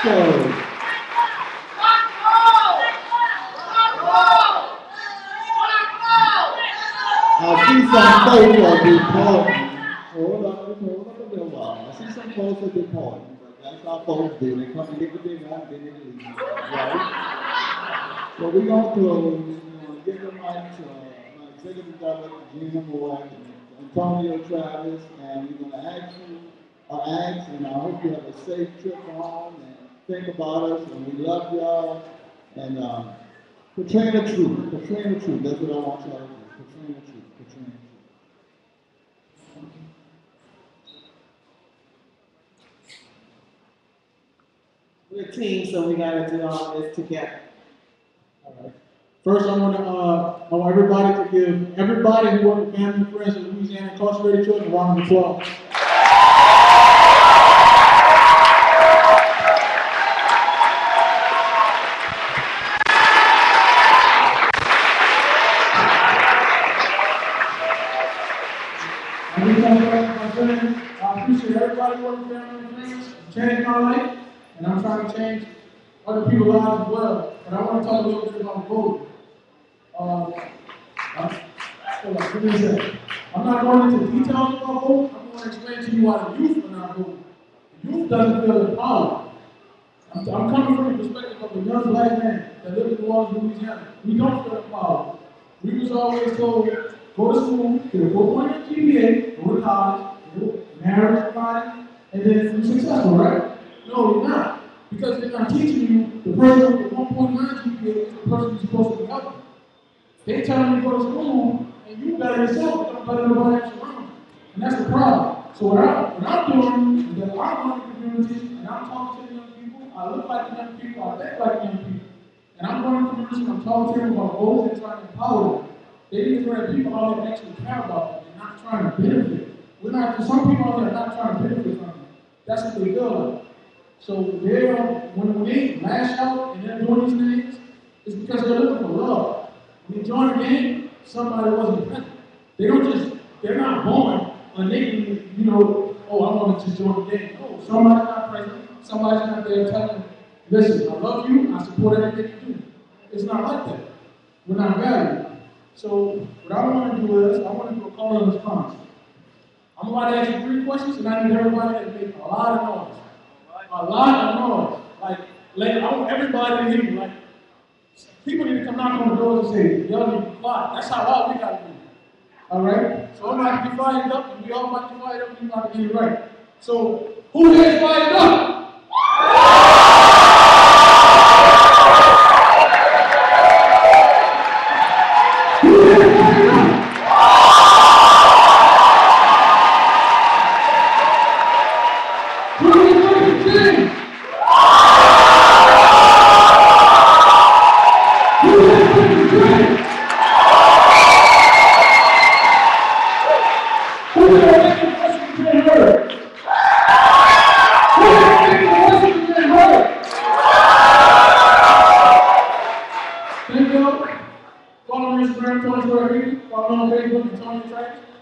So, I see some folks are deporting. Hold up a little while. I see some folks are deporting, but that's how folks do. They come and get what they want, then they leave. Right? So we're going to close. We're going to give the mic to my executive director, Gina Moore, and Antonio Travis, and we're going to ask you, and I hope you have a safe trip home, and think about us, and we love y'all, and Katrina Truth, that's what I want y'all to do, Katrina Truth. We're a team, so we gotta do all this together. All right. First, I want everybody to give everybody who works with family and friends of Louisiana incarcerated children a round of applause. I appreciate everybody working with family and friends. Changed my life, and I'm trying to change other people's lives as well. But I want to talk a little bit about voting. I'm not going into details about voting. I'm going to explain to you why the youth are not voting. The youth doesn't feel empowered. I'm coming from the perspective of a young black man that lives in New Orleans, Louisiana. We don't feel empowered. We was always told, go to school, get a 4.0 GPA, go to college, marry somebody, and then you're successful, right? No, you're not. Because they're not teaching you the person with 1.9 GPA is the person you're supposed to be helping. They telling you to go to school, and you better yourself, don't better nobody else around you. And that's the problem. So what I'm doing is that I'm going to communities, and I'm talking to the young people. I look like the young people, I think like the young people. And I'm going to communities, and I'm talking to them about goals and trying to empower them. They need to have people out there that actually care about them and not trying to benefit. We're not, some people out there are not trying to benefit from them. That's what they feel like. So they're, when they lash out and they're doing these things, it's because they're looking for love. When they join the game, somebody wasn't present. They're not born innately, oh, I want to just join the game. No, somebody's not present. Somebody's not there telling them, listen, I love you, I support everything you do. It's not like that. We're not valued. So what I want to do is, I want to do a call and response. I'm about to ask you 3 questions, and I need everybody to make a lot of noise. A lot of noise. Like I want everybody to hear you. Like, people need to come knock on the doors and say, y'all need to be quiet. That's how loud we got to be. All right? So I'm about to be fired up, and we all about to be fired up, and you about to get it right. So, who here is fired up?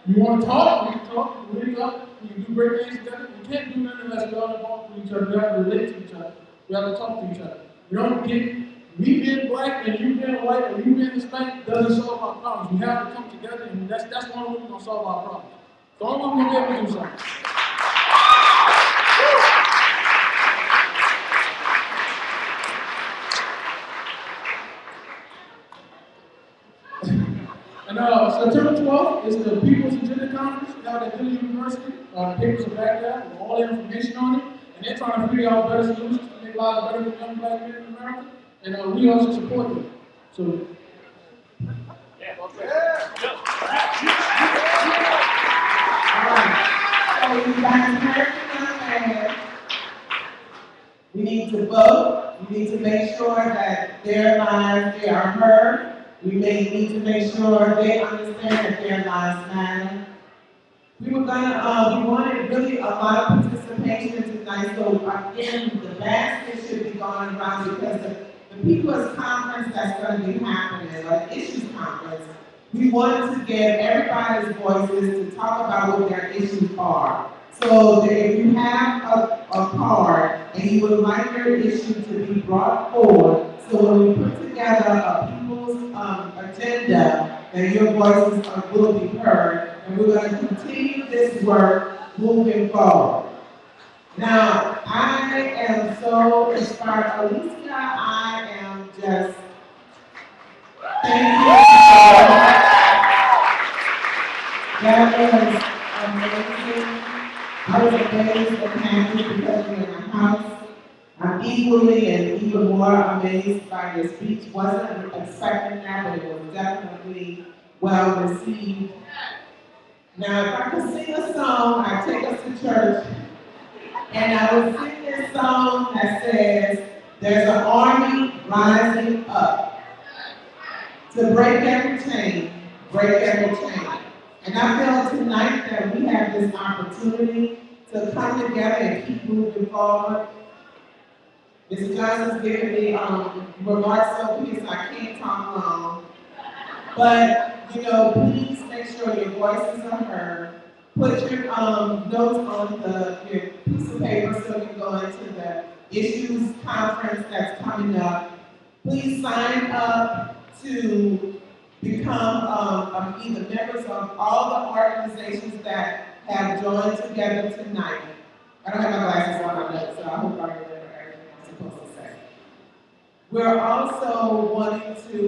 You want to talk? We can talk. We can talk. We can do great things together. We can't do nothing unless we all involved with each other. We have to relate to each other. We have to talk to each other. We don't get me being black and you being white or you being Hispanic doesn't solve our problems. We have to come together, and that's one way we're going to solve our problems. So I'm going to be able to do something. And September 12th is the People's Agenda Conference down at Dillon University. Papers are back there with all the information on it. And they're trying to figure out better solutions to make lives better for young black men in America. And we also support them. So, we need to vote. We need to make sure that their lives, they are heard. We may need to make sure they understand that their lives matter. We wanted really a lot of participation tonight, so again, the basket should be going around because the People's Conference that's going to be happening, or the Issues Conference, we wanted to get everybody's voices to talk about what their issues are. So that if you have a card and you would like your issue to be brought forward, so when we put together a people's agenda, then your voices will be heard, and we're going to continue this work moving forward. Now, I am so inspired. Alicia, I am just, thank you. That was amazing. I was amazed at Patrick because you're in the house. I'm equally and even more amazed by your speech. Wasn't expecting that, but it was definitely well received. Now, if I could sing a song, I'd take us to church, and I would sing this song that says, "There's an army rising up to break every chain, break every chain." And I feel tonight that we have this opportunity to come together and keep moving forward. Mr. Johnson's giving me remarks so please, I can't talk long. But, please make sure your voices are heard. Put your notes on your piece of paper so you can go into the Issues Conference that's coming up. Please sign up to become either members of all the organizations that have joined together tonight. I don't have my glasses on, so I hope I remember everything I'm supposed to say. We're also wanting to,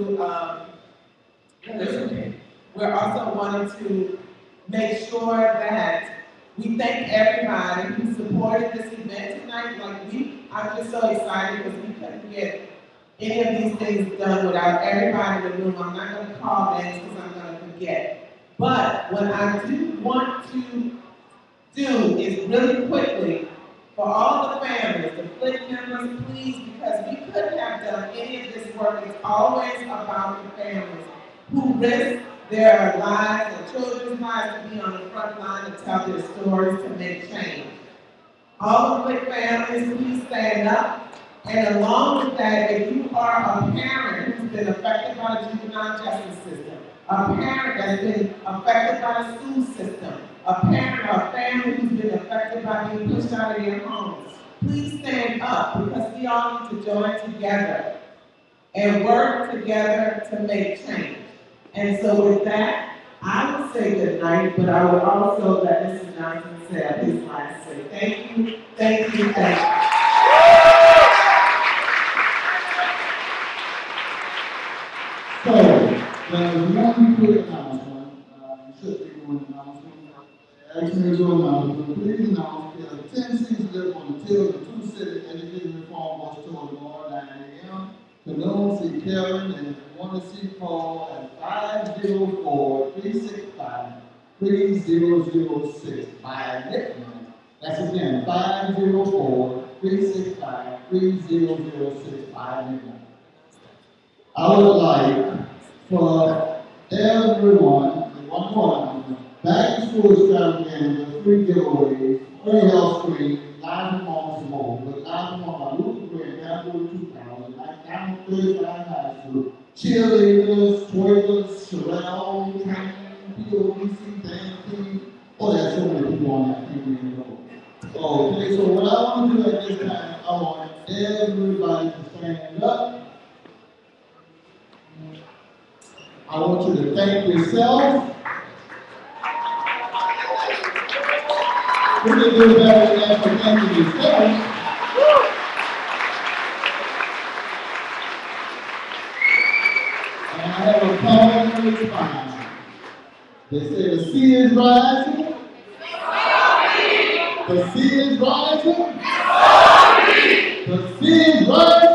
make sure that We thank everybody who supported this event tonight. I'm just so excited because we couldn't get any of these things done without everybody in the room. I'm not going to call names because I'm going to forget. But what I do want to do is really quickly, for all the families, the FLIC members, please, because we couldn't have done any of this work. It's always about the families who risk their lives, their children's lives, to be on the front line to tell their stories, to make change. All the FLIC families, please stand up. And along with that, if you are a parent who's been affected by the juvenile justice system, a parent that's been affected by the school system, a parent or a family who's been affected by being pushed out of their homes, please stand up because we all need to join together and work together to make change. And so with that, I will say good night, but I will also let Mr. Johnson say his last say. Thank you, thank you, thank you. So, there's one quick announcement. You should be doing an announcement. Actually, do an announcement. Please announce that 10 seats live on the Till the Two City Education Reform Bus Tour tomorrow 9 a.m. To know, see Karen, and if you want to see Paul at 504-365-3006 by midnight. That's again 504-365-3006 by midnight. I would like for everyone, one more announcement, back to school is starting again with 3 giveaways, 3 health screens, 9 performance more, with 9 performance by Luther Green, Bamboo 2000, 935 High School, cheerleaders, twerkers, Sherelle, training, POBC, dance. Oh, there's so many people on that team. Okay, so what I want to do at this time, I want everybody to stand up. I want you to thank yourself. We can do better than that for thanking yourself. And I have a call in response. They say the sea is rising. The sea is rising. The sea is rising.